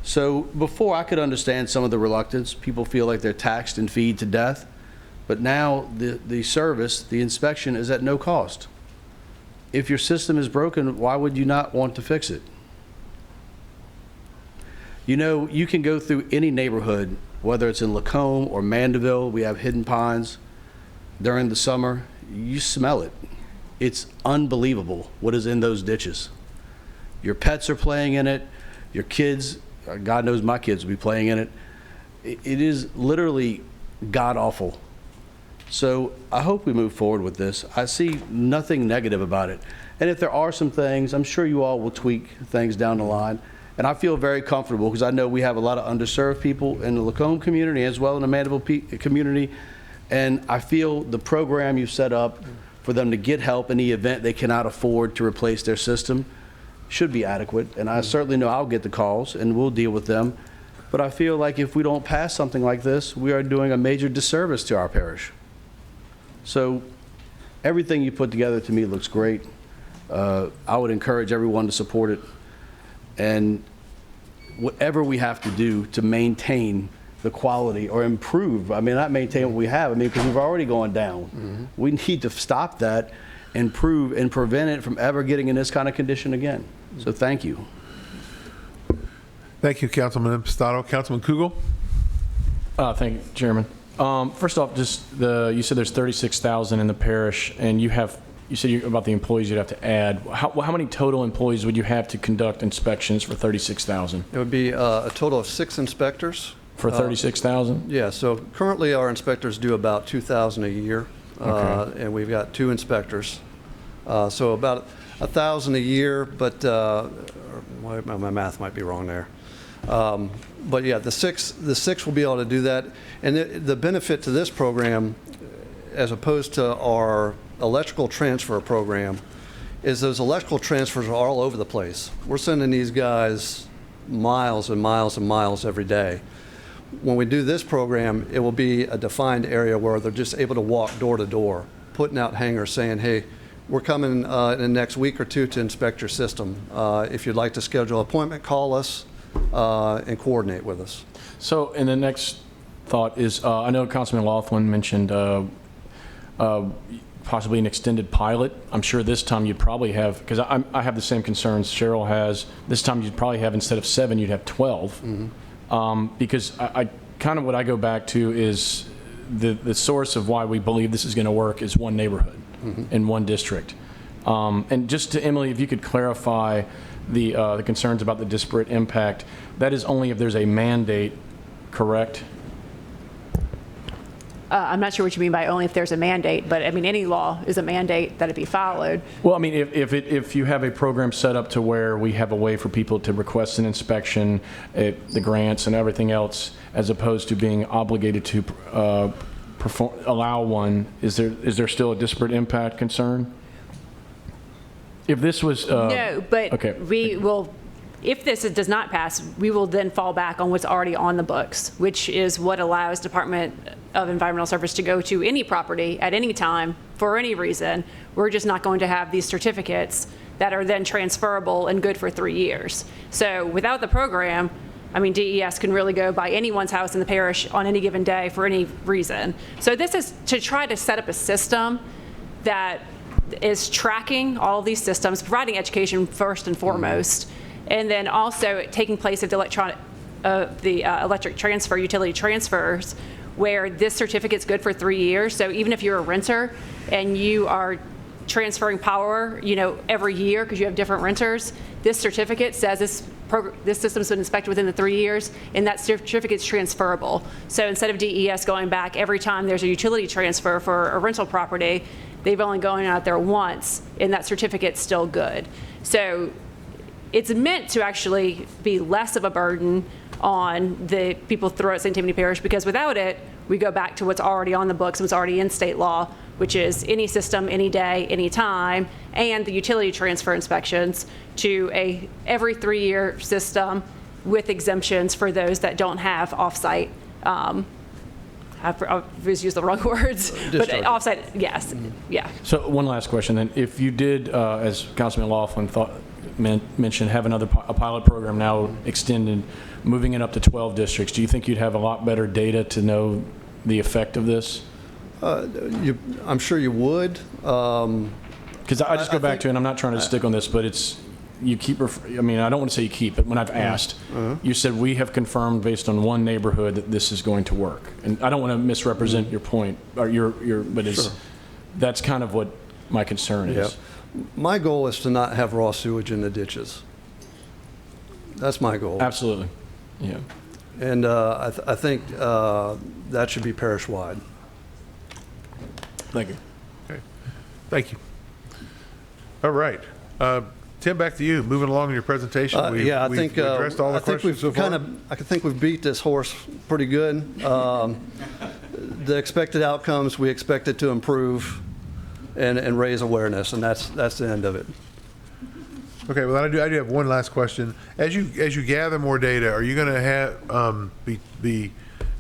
So before I could understand some of the reluctance, people feel like they're taxed and feed to death, but now the service, the inspection is at no cost. If your system is broken, why would you not want to fix it? You know, you can go through any neighborhood, whether it's in Lacombe or Mandeville, we have hidden pines during the summer, you smell it. It's unbelievable what is in those ditches. Your pets are playing in it, your kids, God knows my kids will be playing in it. It is literally god-awful. So I hope we move forward with this. I see nothing negative about it. And if there are some things, I'm sure you all will tweak things down the line. And I feel very comfortable because I know we have a lot of underserved people in the Lacombe community as well in the Mandeville community. And I feel the program you set up for them to get help in the event they cannot afford to replace their system should be adequate. And I certainly know I'll get the calls and we'll deal with them. But I feel like if we don't pass something like this, we are doing a major disservice to our parish. So everything you put together to me looks great. I would encourage everyone to support it. And whatever we have to do to maintain the quality or improve, I mean, not maintain what we have, I mean, because we've already gone down. We need to stop that, improve, and prevent it from ever getting in this kind of condition again. So thank you. Thank you, Councilman Impastato. Councilman Kugel? Thank you, Chairman. First off, just you said there's 36,000 in the parish, and you said about the employees you'd have to add. How many total employees would you have to conduct inspections for 36,000? It would be a total of 6 inspectors. For 36,000? Yeah, so currently our inspectors do about 2,000 a year, Okay. and we've got 2 inspectors. So about 1,000 a year, but my math might be wrong there. But yeah, the six will be able to do that. And the benefit to this program, as opposed to our electrical transfer program, is those electrical transfers are all over the place. We're sending these guys miles and miles and miles every day. When we do this program, it will be a defined area where they're just able to walk door to door, putting out hangers saying, hey, we're coming in the next week or 2 to inspect your system. If you'd like to schedule an appointment, call us and coordinate with us. So, and the next thought is, I know Councilman Laughlin mentioned possibly an extended pilot. I'm sure this time you'd probably have, because I have the same concerns Cheryl has, this time you'd probably have, instead of 7, you'd have 12. Because I kind of what I go back to is the source of why we believe this is going to work is one neighborhood in one district. And just to Emily, if you could clarify the concerns about the disparate impact, that is only if there's a mandate, correct? I'm not sure what you mean by only if there's a mandate, but I mean, any law is a mandate that it be followed. Well, I mean, if you have a program set up to where we have a way for people to request an inspection, the grants and everything else, as opposed to being obligated to allow one, is there still a disparate impact concern? If this was No, but okay. we will, if this does not pass, we will then fall back on what's already on the books, which is what allows Department of Environmental Service to go to any property at any time for any reason. We're just not going to have these certificates that are then transferable and good for 3 years. So without the program, I mean, DES can really go by anyone's house in the parish on any given day for any reason. So this is to try to set up a system that is tracking all of these systems, providing education first and foremost, and then also taking place of the electric transfer, utility transfers, where this certificate's good for 3 years. So even if you're a renter and you are transferring power, every year because you have different renters, this certificate says this this system's been inspected within the 3 years, and that certificate's transferable. So instead of DES going back every time there's a utility transfer for a rental property, they've only gone out there once, and that certificate's still good. So it's meant to actually be less of a burden on the people throughout St. Tammany Parish, because without it, we go back to what's already on the books, what's already in state law, which is any system, any day, any time, and the utility transfer inspections to a every 3-year system with exemptions for those that don't have offsite. I've used the wrong words, but offsite, yes, yeah. So one last question then. If you did, as Councilman Laughlin mentioned, have a pilot program now extended, moving it up to 12 districts, do you think you'd have a lot better data to know the effect of this? I'm sure you would. Because I just go back to, and I'm not trying to stick on this, but it's, you keep, I mean, I don't want to say you keep, but when I've asked, you said we have confirmed based on one neighborhood that this is going to work. And I don't want to misrepresent your point, or but it's, that's kind of what my concern is. My goal is to not have raw sewage in the ditches. That's my goal. Absolutely, yeah. And I think that should be parish-wide. Thank you. Okay. Thank you. All right. Tim, back to you. Moving along in your presentation. We've addressed all the questions so far. I think we've beat this horse pretty good. The expected outcomes, we expect it to improve and raise awareness, and that's the end of it. Okay, well, I do have one last question. As you gather more data, are you going to have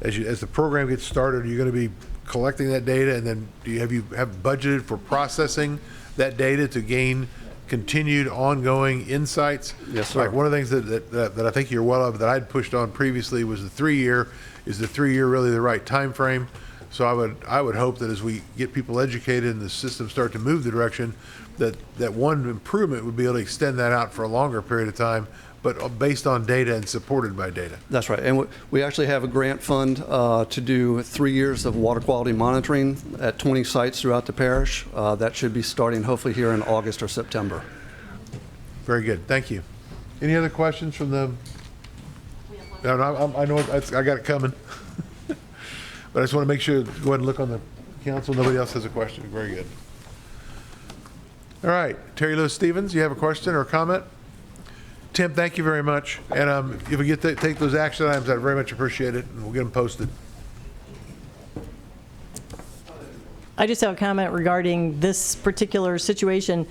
as the program gets started, are you going to be collecting that data, and then have you budgeted for processing that data to gain continued ongoing insights? Yes, sir. Like one of the things that I think you're well of that I'd pushed on previously was the 3-year. Is the 3-year really the right time frame? So I would hope that as we get people educated and the systems start to move the direction, that one improvement would be able to extend that out for a longer period of time, but based on data and supported by data. That's right. And we actually have a grant fund to do 3 years of water quality monitoring at 20 sites throughout the parish. That should be starting hopefully here in August or September. Very good. Thank you. Any other questions from the? No, I know I got it coming. But I just want to make sure, go ahead and look on the council. Nobody else has a question. Very good. All right. Terry Lewis Stevens, you have a question or a comment? Tim, thank you very much. And if we get to take those action items, I'd very much appreciate it, and we'll get them posted. I just have a comment regarding this particular situation.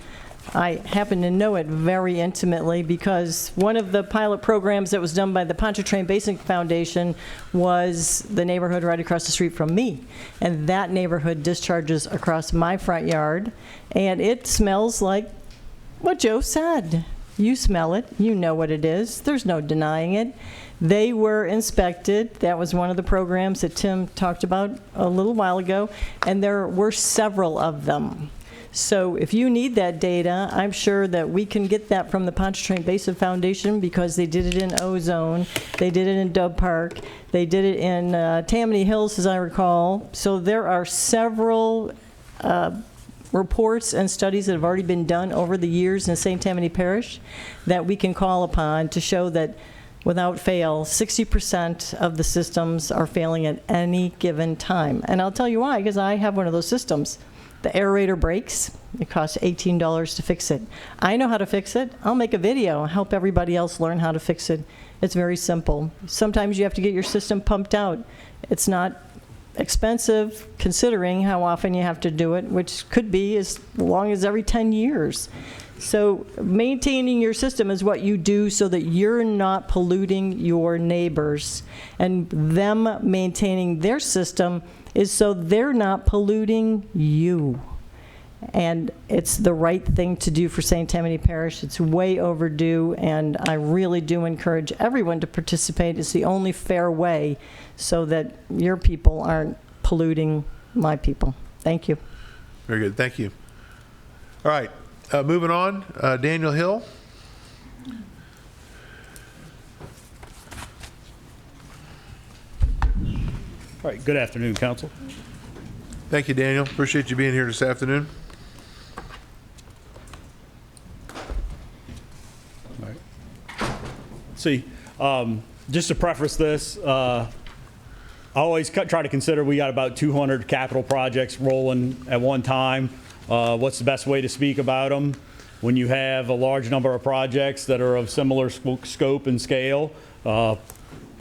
I happen to know it very intimately because one of the pilot programs that was done by the Pontchartrain Basin Foundation was the neighborhood right across the street from me. And that neighborhood discharges across my front yard, and it smells like what Joe said. You smell it. You know what it is. There's no denying it. They were inspected. That was one of the programs that Tim talked about a little while ago, and there were several of them. So if you need that data, I'm sure that we can get that from the Pontchartrain Basin Foundation because they did it in Ozone, they did it in Dove Park, they did it in Tammany Hills, as I recall. So there are several reports and studies that have already been done over the years in St. Tammany Parish that we can call upon to show that without fail, 60% of the systems are failing at any given time. And I'll tell you why, because I have one of those systems. The aerator breaks. It costs $18 to fix it. I know how to fix it. I'll make a video and help everybody else learn how to fix it. It's very simple. Sometimes you have to get your system pumped out. It's not expensive considering how often you have to do it, which could be as long as every 10 years. So maintaining your system is what you do so that you're not polluting your neighbors. And them maintaining their system is so they're not polluting you. And it's the right thing to do for St. Tammany Parish. It's way overdue, and I really do encourage everyone to participate. It's the only fair way so that your people aren't polluting my people. Thank you. Very good. Thank you. All right. Moving on, Daniel Hill. All right, good afternoon, Council. Thank you, Daniel. Appreciate you being here this afternoon. All right. See, just to preface this, I always try to consider we got about 200 capital projects rolling at one time. What's the best way to speak about them? When you have a large number of projects that are of similar scope and scale, put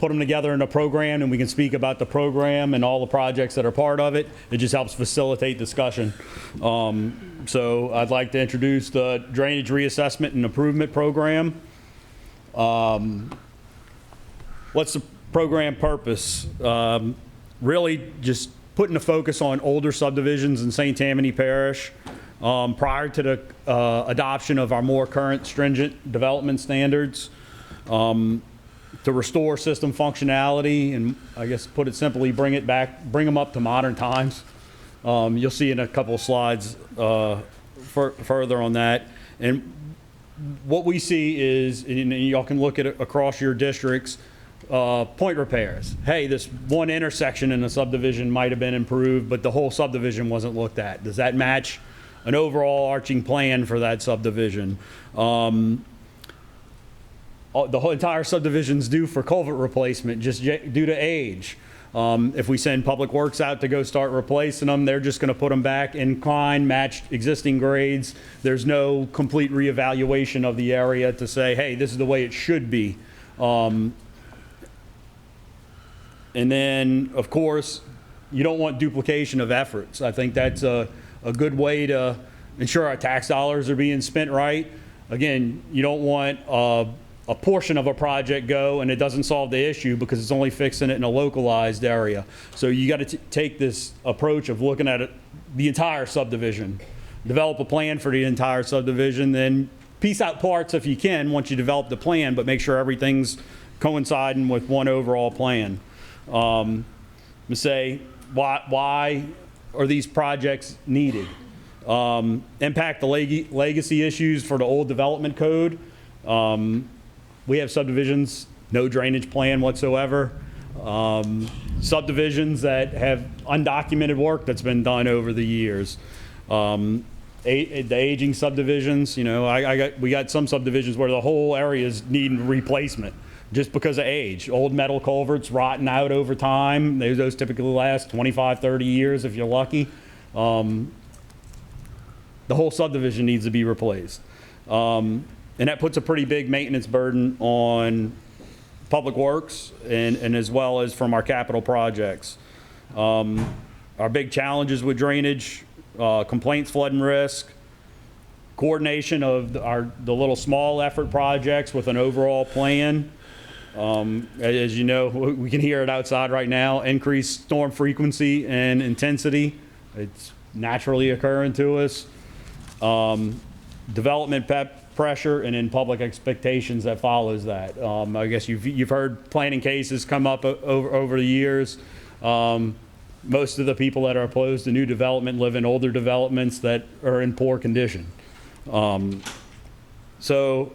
them together in a program and we can speak about the program and all the projects that are part of it. It just helps facilitate discussion. So I'd like to introduce the Drainage Reassessment and Improvement Program. What's the program purpose? Really just putting a focus on older subdivisions in St. Tammany Parish prior to the adoption of our more current stringent development standards. To restore system functionality and, I guess, put it simply, bring them up to modern times. You'll see in a couple of slides further on that. And what we see is, and y'all can look at it across your districts, point repairs. Hey, this one intersection in the subdivision might have been improved, but the whole subdivision wasn't looked at. Does that match an overall arching plan for that subdivision? The whole entire subdivision's due for culvert replacement just due to age. If we send Public Works out to go start replacing them, they're just going to put them back incline, match existing grades. There's no complete reevaluation of the area to say, hey, this is the way it should be. And then, of course, you don't want duplication of efforts. I think that's a good way to ensure our tax dollars are being spent right. Again, you don't want a portion of a project go and it doesn't solve the issue because it's only fixing it in a localized area. So you got to take this approach of looking at the entire subdivision, develop a plan for the entire subdivision, then piece out parts if you can once you develop the plan, but make sure everything's coinciding with one overall plan. Say, why are these projects needed? Impact the legacy issues for the old development code. We have subdivisions, no drainage plan whatsoever. Subdivisions that have undocumented work that's been done over the years. The aging subdivisions, you know, we got some subdivisions where the whole area is needing replacement just because of age. Old metal culverts rotting out over time. Those typically last 25, 30 years if you're lucky. The whole subdivision needs to be replaced. And that puts a pretty big maintenance burden on Public Works and as well as from our capital projects. Our big challenges with drainage, complaints, flood and risk, coordination of the little small effort projects with an overall plan. As you know, we can hear it outside right now, increased storm frequency and intensity. It's naturally occurring to us. Development pressure and then public expectations that follows that. I guess you've heard planning cases come up over the years. Most of the people that are opposed to new development live in older developments that are in poor condition. So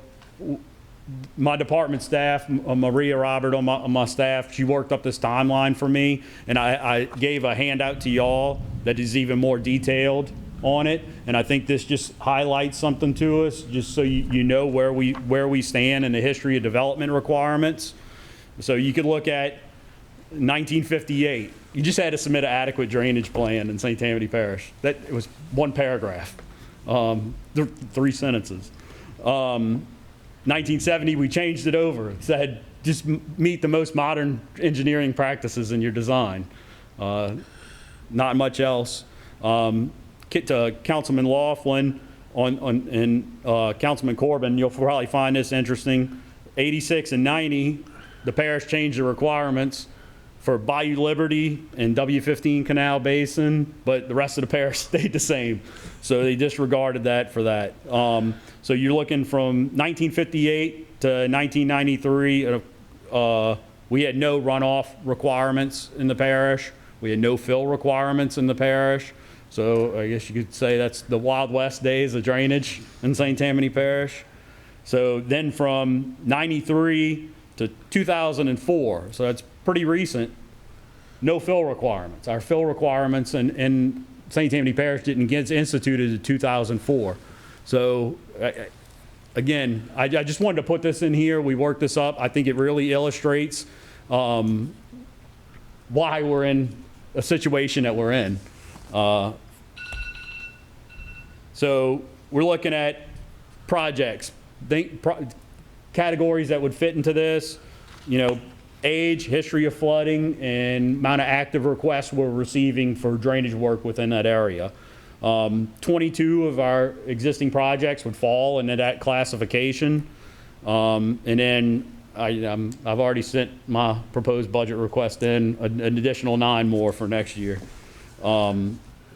my department staff, Maria Robert on my staff, she worked up this timeline for me, and I gave a handout to y'all that is even more detailed on it, and I think this just highlights something to us, just so you know where we stand in the history of development requirements. So you could look at 1958. You just had to submit an adequate drainage plan in St. Tammany Parish. It was one paragraph, 3 sentences. 1970, we changed it over. It said just meet the most modern engineering practices in your design. Not much else. To Councilman Laughlin and Councilman Corbin, you'll probably find this interesting. 86 and 90, the parish changed the requirements for Bayou Liberty and W15 Canal Basin, but the rest of the parish stayed the same. So they disregarded that for that. So you're looking from 1958 to 1993, we had no runoff requirements in the parish. We had no fill requirements in the parish. So I guess you could say that's the Wild West days of drainage in St. Tammany Parish. So then from 93 to 2004, so that's pretty recent, no fill requirements. Our fill requirements in St. Tammany Parish didn't get instituted in 2004. So again, I just wanted to put this in here. We worked this up. I think it really illustrates why we're in a situation that we're in. So we're looking at projects, categories that would fit into this, age, history of flooding, and amount of active requests we're receiving for drainage work within that area. 22 of our existing projects would fall into that classification. And then I've already sent my proposed budget request in, an additional 9 more for next year.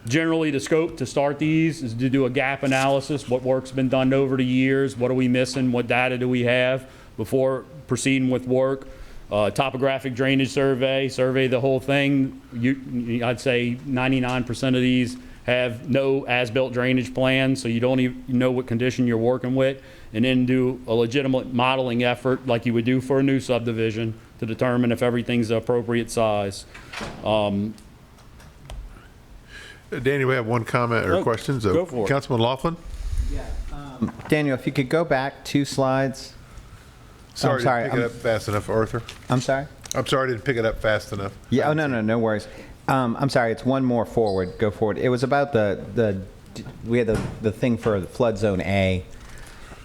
Generally, the scope to start these is to do a gap analysis. What work's been done over the years? What are we missing? What data do we have before proceeding with work? Topographic drainage survey the whole thing. I'd say 99% of these have no as-built drainage plan, so you don't even know what condition you're working with, and then do a legitimate modeling effort like you would do for a new subdivision to determine if everything's the appropriate size. Danny, we have one comment or questions. Go for it. Councilman Laughlin? Daniel, if you could go back 2 slides. Sorry, sorry, didn't pick it up fast enough, Arthur. I'm sorry? I'm sorry, I didn't pick it up fast enough. Yeah, oh, no worries. I'm sorry, it's one more forward. Go forward. It was about we had the thing for the flood zone A.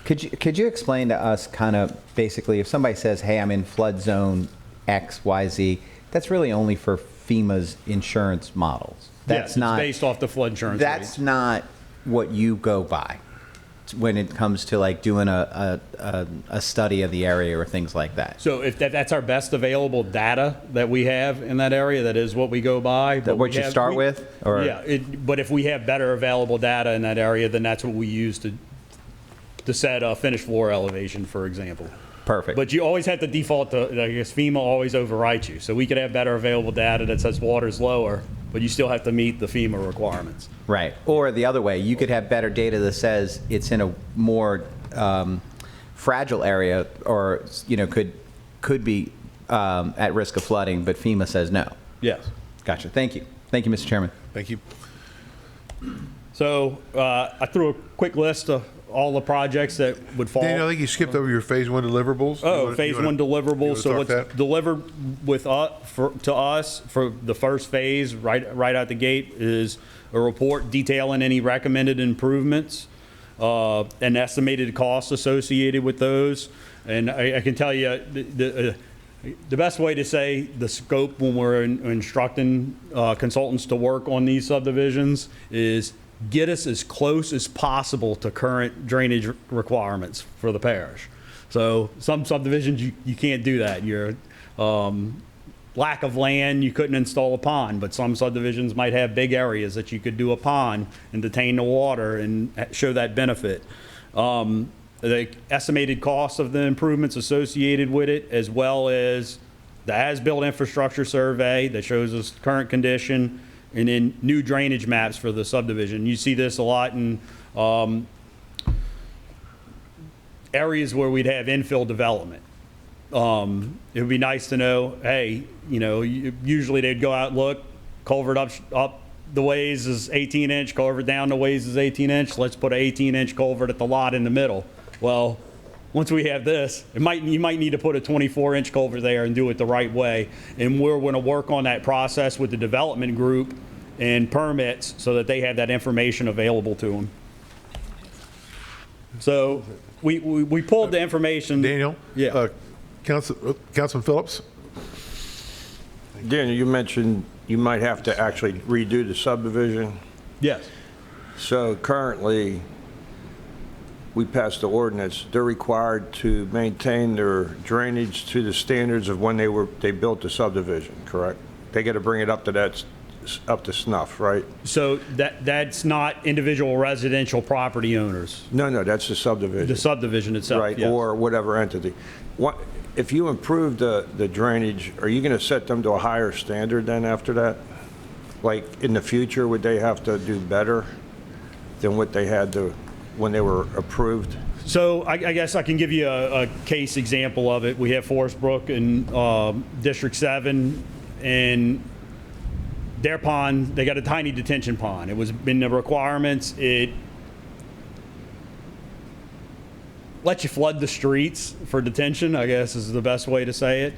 Could you explain to us kind of basically if somebody says, hey, I'm in flood zone X, Y, Z, that's really only for FEMA's insurance models. That's Yes, not it's based off the flood insurance That's rates. not what you go by when it comes to like doing a study of the area or things like that. So if that's our best available data that we have in that area, that is what we go by. That what you start with? Or? Yeah, but if we have better available data in that area, then that's what we use to set a finished floor elevation, for example. Perfect. But you always have to default to, I guess FEMA always overwrites you. So we could have better available data that says water's lower, but you still have to meet the FEMA requirements. Right. Or the other way, you could have better data that says it's in a more fragile area or, could be at risk of flooding, but FEMA says no. Yes. Gotcha. Thank you. Thank you, Mr. Chairman. Thank you. So I threw a quick list of all the projects that would fall. Daniel, I think you skipped over your phase 1 deliverables. Oh, phase 1 deliverables. So what's that? delivered to us for the first phase, right out the gate, is a report detailing any recommended improvements, and estimated costs associated with those. And I can tell you the best way to say the scope when we're instructing consultants to work on these subdivisions is get us as close as possible to current drainage requirements for the parish. So some subdivisions, you can't do that. Your lack of land, you couldn't install a pond, but some subdivisions might have big areas that you could do a pond and detain the water and show that benefit. The estimated cost of the improvements associated with it, as well as the as-built infrastructure survey that shows us current condition, and then new drainage maps for the subdivision. You see this a lot in areas where we'd have infill development. It would be nice to know, hey, usually they'd go out and look, culvert up the ways is 18-inch, culvert down the ways is 18-inch. Let's put an 18-inch culvert at the lot in the middle. Well, once we have this, you might need to put a 24-inch culvert there and do it the right way. And we're going to work on that process with the development group and permits so that they have that information available to them. So we pulled the information. Daniel? Yeah. Councilman Phillips? Daniel, you mentioned you might have to actually redo the subdivision. Yes. So currently, we passed the ordinance. They're required to maintain their drainage to the standards of when they built the subdivision, correct? They got to bring it up to snuff, right? So that's not individual residential property owners. No, that's the subdivision. The subdivision itself, Right, yes. or whatever entity. If you improve the drainage, are you going to set them to a higher standard then after that? Like in the future, would they have to do better than what they had to when they were approved? So I guess I can give you a case example of it. We have Forest Brook in District 7, and their pond, they got a tiny detention pond. It was in the requirements. let you flood the streets for detention, I guess is the best way to say it.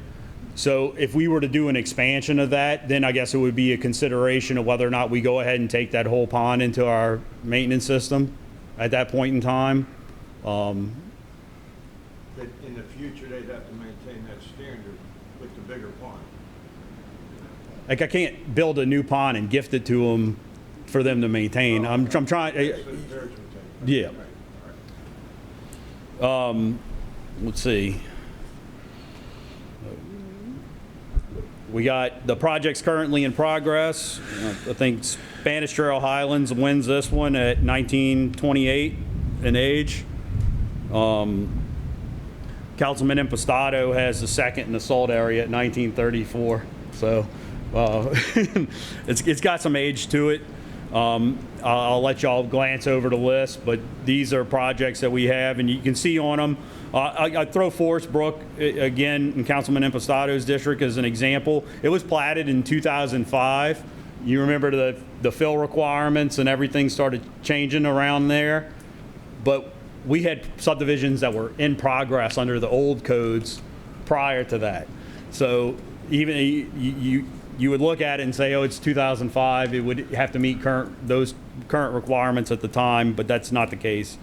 So if we were to do an expansion of that, then I guess it would be a consideration of whether or not we go ahead and take that whole pond into our maintenance system at that point in time. But in the future, they'd have to maintain that standard with the bigger pond. Like I can't build a new pond and gift it to them for them to maintain. I'm trying. Yeah. Let's see. We got the projects currently in progress. I think Spanish Trail Highlands wins this one at 1928 in age. Councilman Impastato has the second in the salt area at 1934. So it's got some age to it. I'll let y'all glance over the list, but these are projects that we have, and you can see on them. I throw Forest Brook again in Councilman Impastato's district as an example. It was platted in 2005. You remember the fill requirements and everything started changing around there, but we had subdivisions that were in progress under the old codes prior to that. So even you would look at it and say, oh, it's 2005. It would have to meet those current requirements at the time, but that's not the case.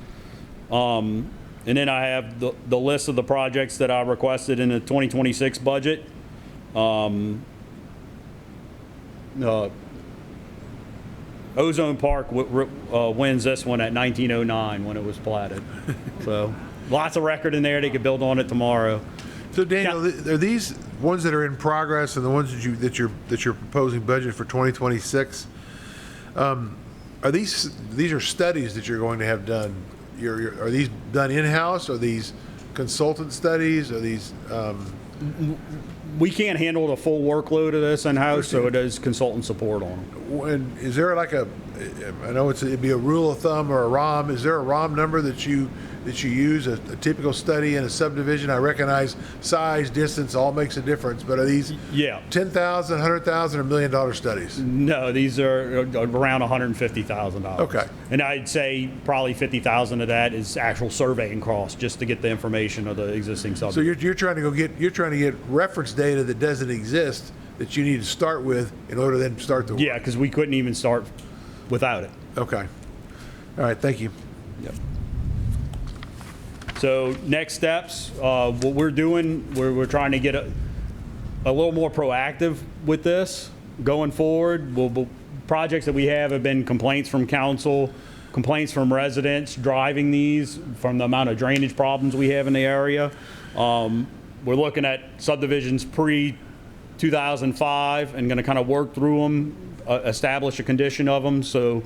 And then I have the list of the projects that I requested in the 2026 budget. Ozone Park wins this one at 1909 when it was platted. So lots of record in there. They could build on it tomorrow. So Daniel, are these ones that are in progress and the ones that you're proposing budget for 2026? Are these are studies that you're going to have done? Are these done in-house? Are these consultant studies? Are these? We can't handle the full workload of this in-house, so it is consultant support on them. And is there like I know it'd be a rule of thumb or a ROM. Is there a ROM number that you use, a typical study in a subdivision? I recognize size, distance, all makes a difference, but are these $10,000, $100,000, or $1 million studies? No, these are around $150,000. Okay. And I'd say probably $50,000 of that is actual surveying costs just to get the information of the existing subdivision. So you're trying to get reference data that doesn't exist that you need to start with in order to then start the work. Yeah, because we couldn't even start without it. Okay. All right, thank you. Yep. So next steps, what we're doing, we're trying to get a little more proactive with this going forward. Projects that we have been complaints from council, complaints from residents driving these from the amount of drainage problems we have in the area. We're looking at subdivisions pre-2005 and going to kind of work through them, establish a condition of them so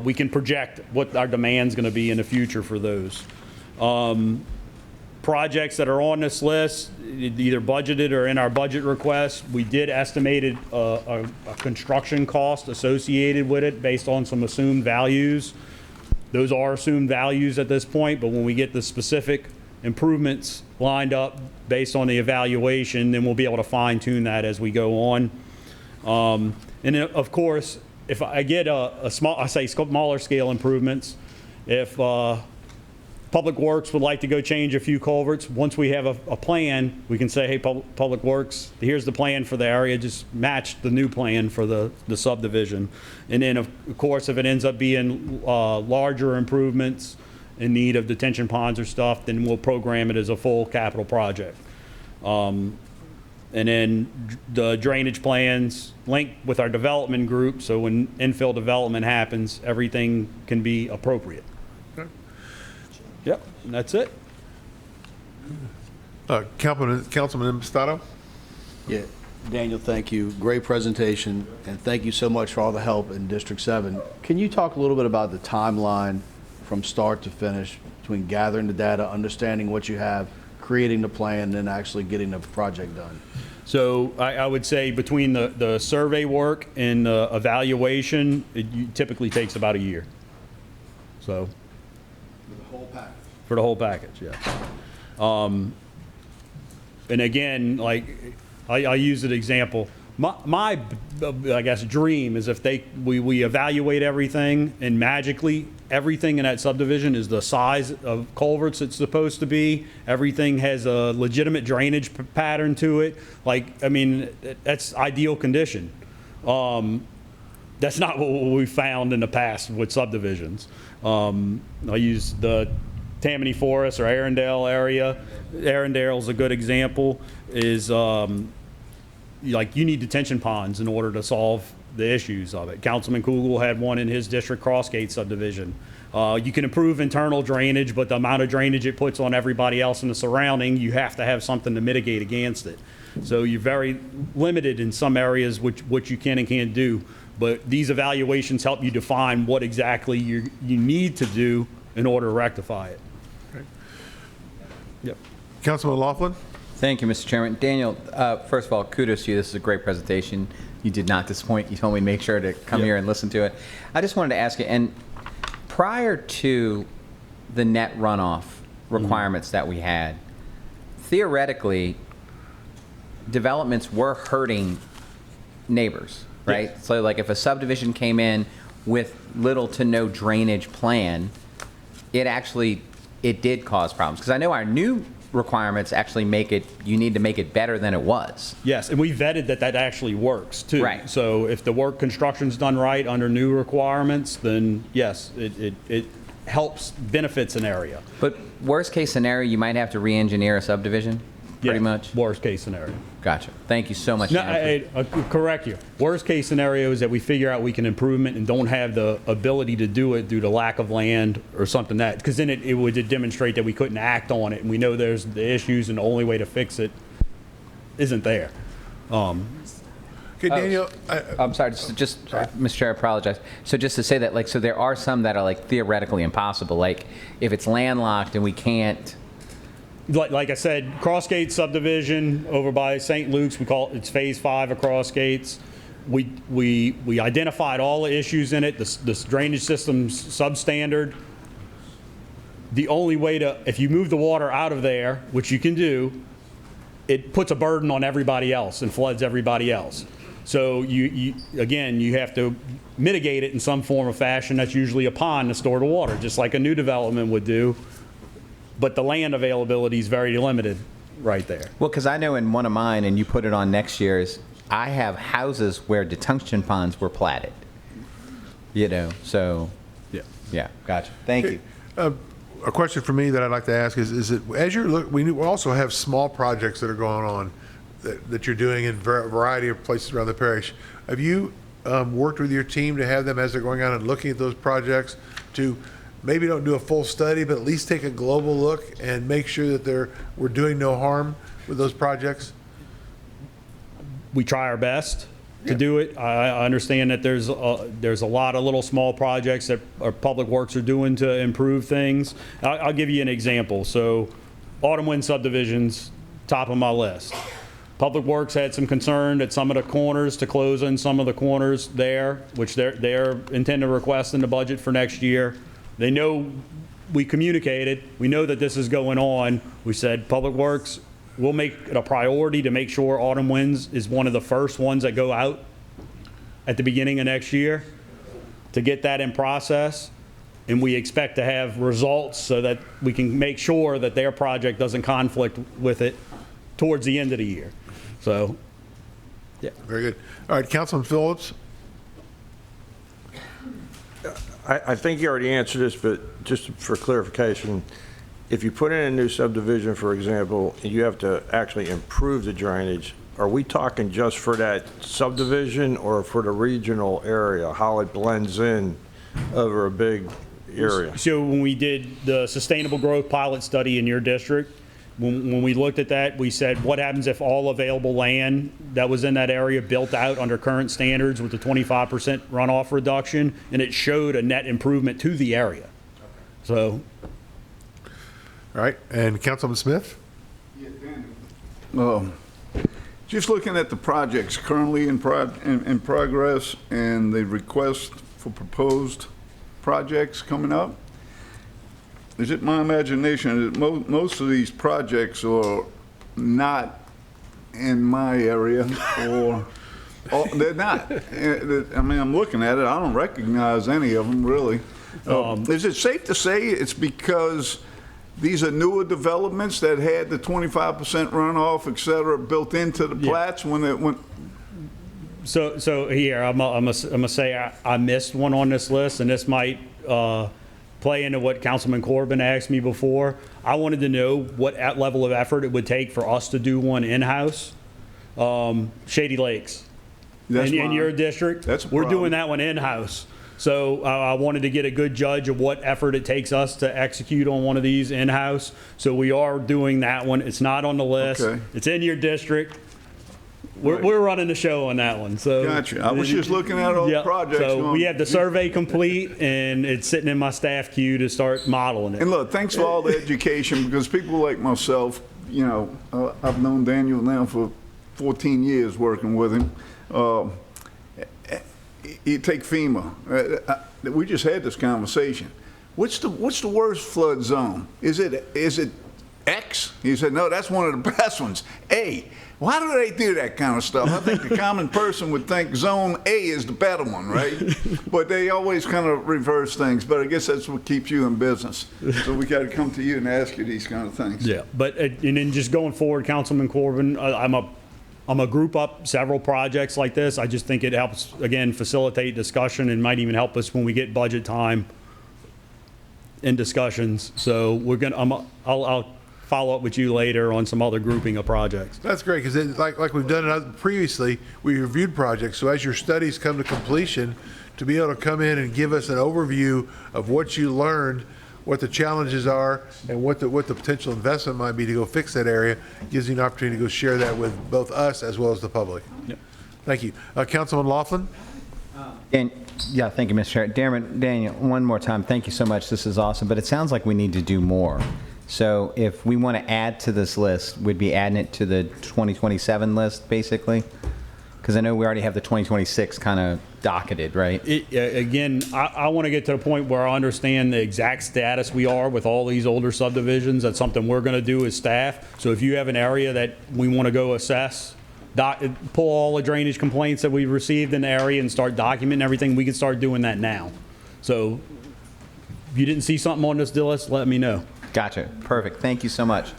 we can project what our demand's going to be in the future for those. Projects that are on this list, either budgeted or in our budget request, we did estimate a construction cost associated with it based on some assumed values. Those are assumed values at this point, but when we get the specific improvements lined up based on the evaluation, then we'll be able to fine tune that as we go on. And then, of course, if I get smaller scale improvements, if Public Works would like to go change a few culverts, once we have a plan, we can say, hey, Public Works, here's the plan for the area, just match the new plan for the subdivision. And then, of course, if it ends up being larger improvements in need of detention ponds or stuff, then we'll program it as a full capital project. And then the drainage plans link with our development group, so when infill development happens, everything can be appropriate. Okay. Yep, and that's it. Councilman Impastato? Yeah, Daniel, thank you. Great presentation, and thank you so much for all the help in District 7. Can you talk a little bit about the timeline from start to finish between gathering the data, understanding what you have, creating the plan, and then actually getting the project done? So I would say between the survey work and the evaluation, it typically takes about a year. So. For the whole package? For the whole package, yeah. And again, like I use an example, My I guess, dream is if we evaluate everything and magically everything in that subdivision is the size of culverts it's supposed to be. Everything has a legitimate drainage pattern to it. Like, I mean, that's ideal condition. That's not what we found in the past with subdivisions. I use the Tammany Forest or Arundel area. Arundel's a good example. Is like you need detention ponds in order to solve the issues of it. Councilman Kugel had one in his district, Crossgate subdivision. You can improve internal drainage, but the amount of drainage it puts on everybody else in the surrounding, you have to have something to mitigate against it. So you're very limited in some areas what you can and can't do. But these evaluations help you define what exactly you need to do in order to rectify it. Yep. Councilman Laughlin? Thank you, Mr. Chairman. Daniel, first of all, kudos to you. This is a great presentation. You did not disappoint. You told me to make sure to come here and listen to it. I just wanted to ask you, and prior to the net runoff requirements that we had, theoretically, developments were hurting neighbors, right? Yes. So like if a subdivision came in with little to no drainage plan, it did cause problems. Because I know our new requirements actually you need to make it better than it was. Yes, and we vetted that actually works too. Right. So if the construction's done right under new requirements, then yes, it helps, benefits an area. But worst case scenario, you might have to re-engineer a subdivision, pretty much? Worst case scenario. Gotcha. Thank you so much. No, I correct you. Worst case scenario is that we figure out we can improvement and don't have the ability to do it due to lack of land or something because then it would demonstrate that we couldn't act on it, and we know there's the issues and the only way to fix it isn't there. Okay, Daniel. I'm sorry, just Mr. Chair, I apologize. So just to say that, so there are some that are theoretically impossible. Like if it's landlocked and we can't. Like I said, Crossgate subdivision over by St. Luke's, it's phase 5 of Crossgates. We identified all the issues in it. The drainage system's substandard. The only way if you move the water out of there, which you can do, it puts a burden on everybody else and floods everybody else. So you have to mitigate it in some form or fashion. That's usually a pond to store the water, just like a new development would do. But the land availability is very limited right there. Well, because I know in one of mine, and you put it on next year's, I have houses where detention ponds were platted. So. Yeah, gotcha. Thank you. A question for me that I'd like to ask is that as we also have small projects that are going on that you're doing in a variety of places around the parish. Have you worked with your team to have them as they're going out and looking at those projects to maybe don't do a full study, but at least take a global look and make sure that we're doing no harm with those projects? We try our best to do it. I understand that there's a lot of little small projects that our public works are doing to improve things. I'll give you an example. So Autumn Wind subdivisions, top of my list. Public Works had some concern at some of the corners to close in some of the corners there, which they're intend to request in the budget for next year. They know we communicated. We know that this is going on. We said, Public Works, we'll make it a priority to make sure Autumn Winds is one of the first ones that go out at the beginning of next year to get that in process. And we expect to have results so that we can make sure that their project doesn't conflict with it towards the end of the year. So, yeah. Very good. All right, Councilman Phillips. I think you already answered this, but just for clarification, if you put in a new subdivision, for example, and you have to actually improve the drainage, are we talking just for that subdivision or for the regional area, how it blends in over a big area? So when we did the sustainable growth pilot study in your district, when we looked at that, we said, what happens if all available land that was in that area built out under current standards with the 25% runoff reduction, and it showed a net improvement to the area. So. All right, and Councilman Smith? Just looking at the projects currently in progress and the request for proposed projects coming up, is it my imagination that most of these projects are not in my area or Oh, they're not. I mean, I'm looking at it. I don't recognize any of them, really. Is it safe to say it's because these are newer developments that had the 25% runoff, et cetera, built into the plats when it went? So here, I'm gonna say I missed one on this list, and this might play into what Councilman Corbin asked me before. I wanted to know what level of effort it would take for us to do one in-house. Shady Lakes. In your district, we're doing that one in-house. So I wanted to get a good judge of what effort it takes us to execute on one of these in-house. So we are doing that one. It's not on the list. Okay. It's in your district. We're running the show on that one. So Gotcha. I was just looking at all the projects. So we have the survey complete, and it's sitting in my staff queue to start modeling it. And look, thanks for all the education, because people like myself, you know, I've known Daniel now for 14 years working with him. You take FEMA. We just had this conversation. What's the worst flood zone? Is it X? He said, no, that's one of the best ones. A. Why do they do that kind of stuff? I think the common person would think zone A is the better one, right? But they always kind of reverse things. But I guess that's what keeps you in business. So we got to come to you and ask you these kind of things. Yeah, but and then just going forward, Councilman Corbin, I'm a group up several projects like this. I just think it helps, again, facilitate discussion, and might even help us when we get budget time in discussions. So we're gonna, I'll follow up with you later on some other grouping of projects. That's great, because like we've done previously, we reviewed projects. So as your studies come to completion, to be able to come in and give us an overview of what you learned, what the challenges are, and what the potential investment might be to go fix that area, gives you an opportunity to go share that with both us as well as the public. Yep. Thank you. Councilman Laughlin? And yeah, thank you, Mr. Chair. Daniel, one more time, thank you so much. This is awesome, but it sounds like we need to do more. So if we want to add to this list, we'd be adding it to the 2027 list, basically? Because I know we already have the 2026 kind of docketed, right? Again, I want to get to the point where I understand the exact status we are with all these older subdivisions. That's something we're going to do as staff. So if you have an area that we want to go assess, pull all the drainage complaints that we've received in the area and start documenting everything, we can start doing that now. So if you didn't see something on this list, let me know. Gotcha. Perfect. Thank you so much.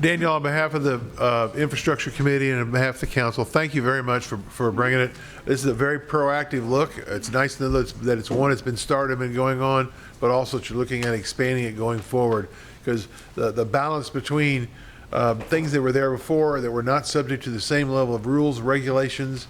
Daniel, on behalf of the Infrastructure Committee and on behalf of the council, thank you very much for bringing it. This is a very proactive look. It's nice to know that it's one that's been started and going on, but also that you're looking at expanding it going forward, because the balance between things that were there before that were not subject to the same level of rules, regulations,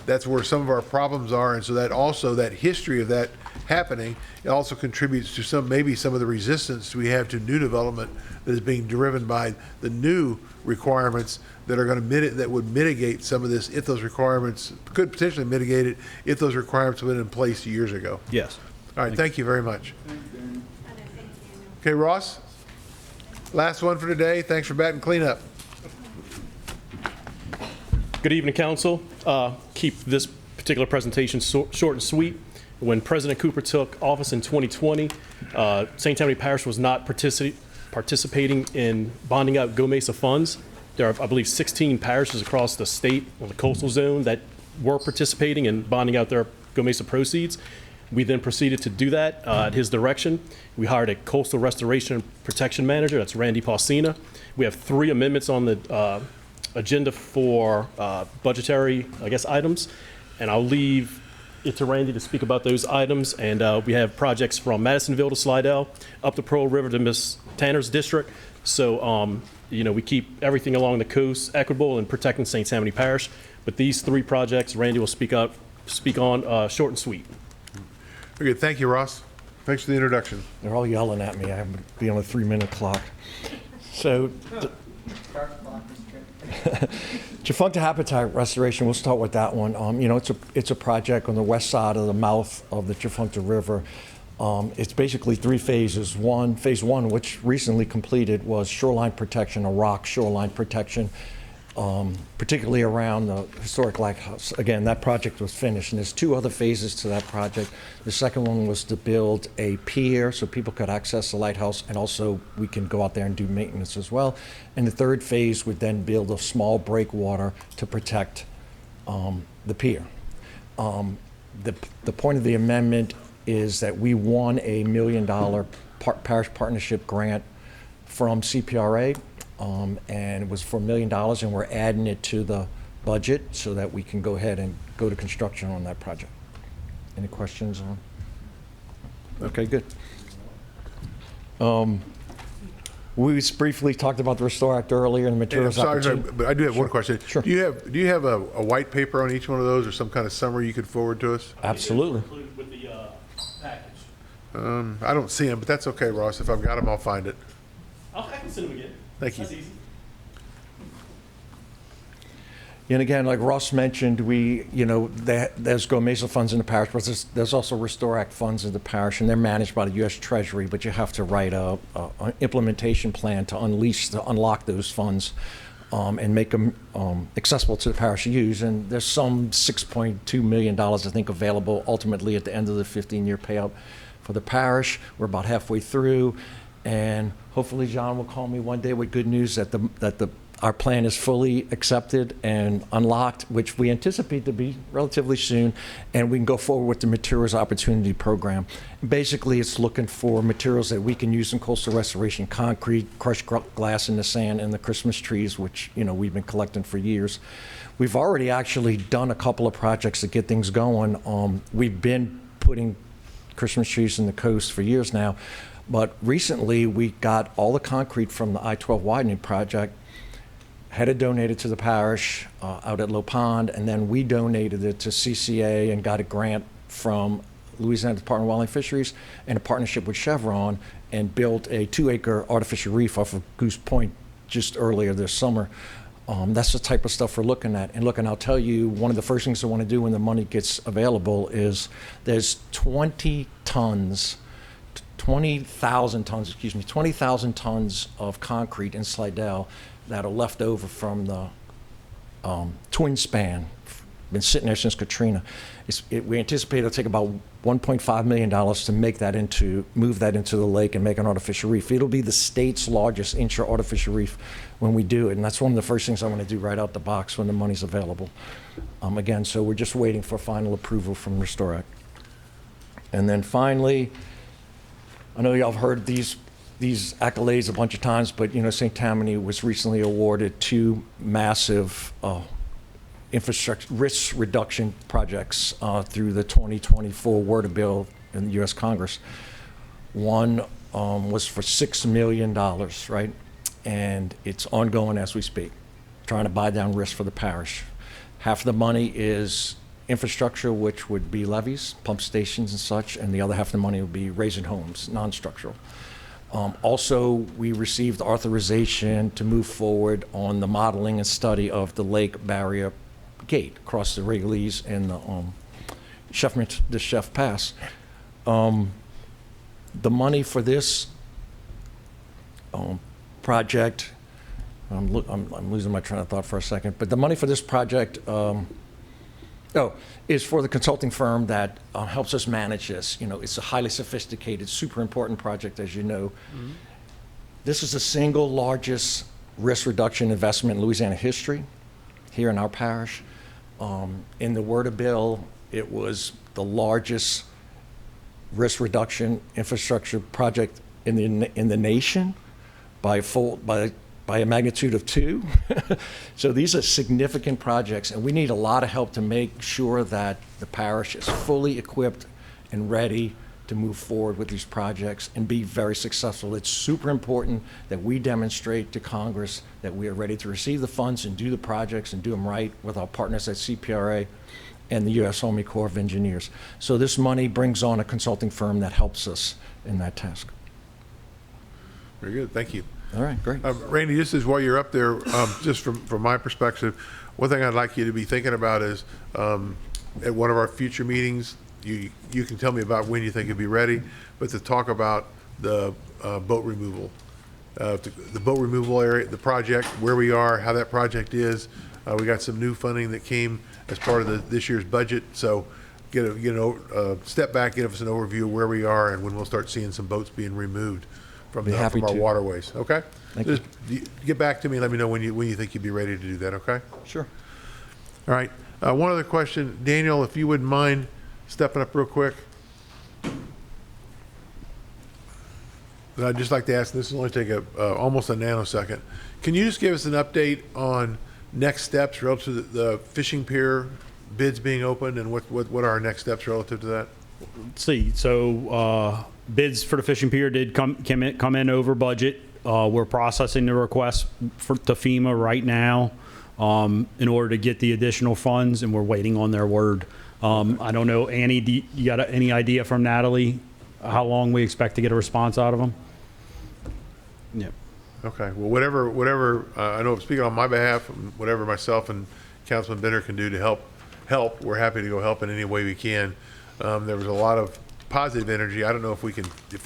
that's where some of our problems are. And so that also, that history of that happening, it also contributes to maybe some of the resistance we have to new development that is being driven by the new requirements that are going to that would mitigate some of this, if those requirements could potentially mitigate it, if those requirements have been in place years ago. Yes. All right, thank you very much. Okay, Ross, last one for today. Thanks for batting cleanup. Good evening, Council. Keep this particular presentation short and sweet. When President Cooper took office in 2020, St. Tammany Parish was not participating in bonding out Go Mesa funds. There are, I believe, 16 parishes across the state on the coastal zone that were participating in bonding out their Go Mesa proceeds. We then proceeded to do that at his direction. We hired a coastal restoration and protection manager. That's Randy Pausina. We have 3 amendments on the agenda for budgetary, items, and I'll leave it to Randy to speak about those items. And we have projects from Madisonville to Slidell, up the Pearl River to Miss Tanner's district. So, we keep everything along the coast equitable and protecting St. Tammany Parish. But these 3 projects, Randy will speak on short and sweet. Very good. Thank you, Ross. Thanks for the introduction. They're all yelling at me. I'm be on a 3-minute clock. So, Defunct Habitat Restoration, we'll start with that one. It's a project on the west side of the mouth of the Defunct River. It's basically 3 phases. Phase 1, which recently completed, was shoreline protection, a rock shoreline protection, particularly around the historic lighthouse. Again, that project was finished, and there's 2 other phases to that project. The second one was to build a pier so people could access the lighthouse, and also we can go out there and do maintenance as well. And the 3rd phase would then build a small breakwater to protect the pier. The point of the amendment is that we won a $1 million parish partnership grant from CPRA, and it was for $1 million, and we're adding it to the budget so that we can go ahead and go to construction on that project. Any questions on? Okay, good. We briefly talked about the Restore Act earlier and the materials. Sorry, but I do have one question. Sure. Do you have a white paper on each one of those, or some kind of summary you could forward to us? Absolutely. Included with the package. I don't see them, but that's okay, Ross. If I've got them, I'll find it. I can send them again. Thank you. That's easy. And again, like Ross mentioned, there's Go Mesa funds in the parish, but there's also Restore Act funds in the parish, and they're managed by the U.S. Treasury, but you have to write an implementation plan to unlock those funds and make them accessible to the parish to use. And there's some $6.2 million, I think, available ultimately at the end of the 15-year payout for the parish. We're about halfway through, and hopefully John will call me one day with good news that our plan is fully accepted and unlocked, which we anticipate to be relatively soon, and we can go forward with the Materials Opportunity Program. Basically, it's looking for materials that we can use in coastal restoration: concrete, crushed glass in the sand, and the Christmas trees, which we've been collecting for years. We've already actually done a couple of projects to get things going. We've been putting Christmas trees in the coast for years now, but recently we got all the concrete from the I-12 widening project, had it donated to the parish out at Low Pond, and then we donated it to CCA and got a grant from Louisiana Department of Wildlife Fisheries and a partnership with Chevron, and built a 2-acre artificial reef off of Goose Point just earlier this summer. That's the type of stuff we're looking at. And look, and I'll tell you, one of the first things I want to do when the money gets available is there's 20,000 tons of concrete in Slidell that are left over from the twin span. Been sitting there since Katrina. We anticipate it'll take about $1.5 million to move that into the lake and make an artificial reef. It'll be the state's largest inshore artificial reef when we do it, and that's one of the first things I want to do right out the box when the money's available. Again, so we're just waiting for final approval from Restore Act. And then finally, I know y'all have heard these accolades a bunch of times, but St. Tammany was recently awarded 2 massive infrastructure risk reduction projects through the 2024 Word of Bill in the U.S. Congress. One was for $6 million, right? And it's ongoing as we speak, trying to buy down risk for the parish. Half of the money is infrastructure, which would be levees, pump stations and such, and the other half of the money would be raising homes, non-structural. Also, we received authorization to move forward on the modeling and study of the lake barrier gate across the Wrigley's and the Chef Pass. The money for this project, I'm losing my train of thought for a second, but the money for this project is for the consulting firm that helps us manage this. It's a highly sophisticated, super important project, as you know. Mm-hmm. This is the single largest risk reduction investment in Louisiana history here in our parish. In the Word of Bill, it was the largest risk reduction infrastructure project in the nation by a magnitude of 2. So these are significant projects, and we need a lot of help to make sure that the parish is fully equipped and ready to move forward with these projects and be very successful. It's super important that we demonstrate to Congress that we are ready to receive the funds and do the projects and do them right with our partners at CPRA and the U.S. Army Corps of Engineers. So this money brings on a consulting firm that helps us in that task. Very good, thank you. All right, great. Randy, just as while you're up there, just from my perspective, one thing I'd like you to be thinking about is at one of our future meetings, you can tell me about when you think it'll be ready, but to talk about the boat removal. The boat removal area, the project, where we are, how that project is. We got some new funding that came as part of this year's budget, so get a step back, give us an overview of where we are and when we'll start seeing some boats being removed from our waterways. Okay? Thank you. Get back to me and let me know when you think you'd be ready to do that, okay? Sure. All right. One other question. Daniel, if you wouldn't mind stepping up real quick. I'd just like to ask, this will only take almost a nanosecond. Can you just give us an update on next steps relative to the fishing pier bids being opened, and what are our next steps relative to that? Let's see. So bids for the fishing pier did come in over budget. We're processing the request to FEMA right now in order to get the additional funds, and we're waiting on their word. I don't know, Annie, you got any idea from Natalie how long we expect to get a response out of them? Yeah. Okay. Well, whatever. I know, speaking on my behalf, whatever myself and Councilman Benner can do to help, we're happy to go help in any way we can. There was a lot of positive energy. I don't know if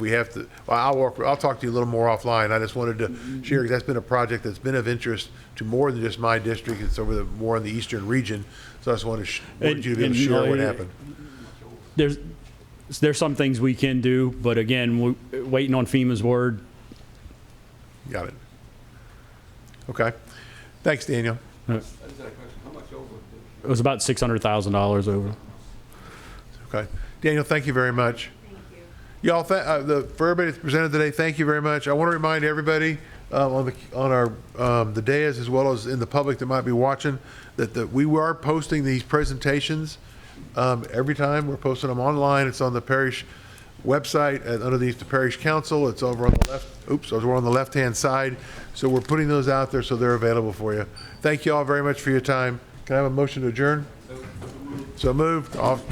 we have to. Well, I'll talk to you a little more offline. I just wanted to share, because that's been a project that's been of interest to more than just my district. It's over more in the eastern region. So I just wanted you to be able to share what happened. There's some things we can do, but again, we're waiting on FEMA's word. Got it. Okay. Thanks, Daniel. It was about $600,000 over. Okay. Daniel, thank you very much. Thank you. Y'all, for everybody that's presented today, thank you very much. I want to remind everybody on our the dais, as well as in the public that might be watching, that we are posting these presentations every time. We're posting them online. It's on the Parish website underneath the Parish Council. It's over on the left. We're on the left-hand side. So we're putting those out there so they're available for you. Thank you all very much for your time. Can I have a motion to adjourn? So moved. Off.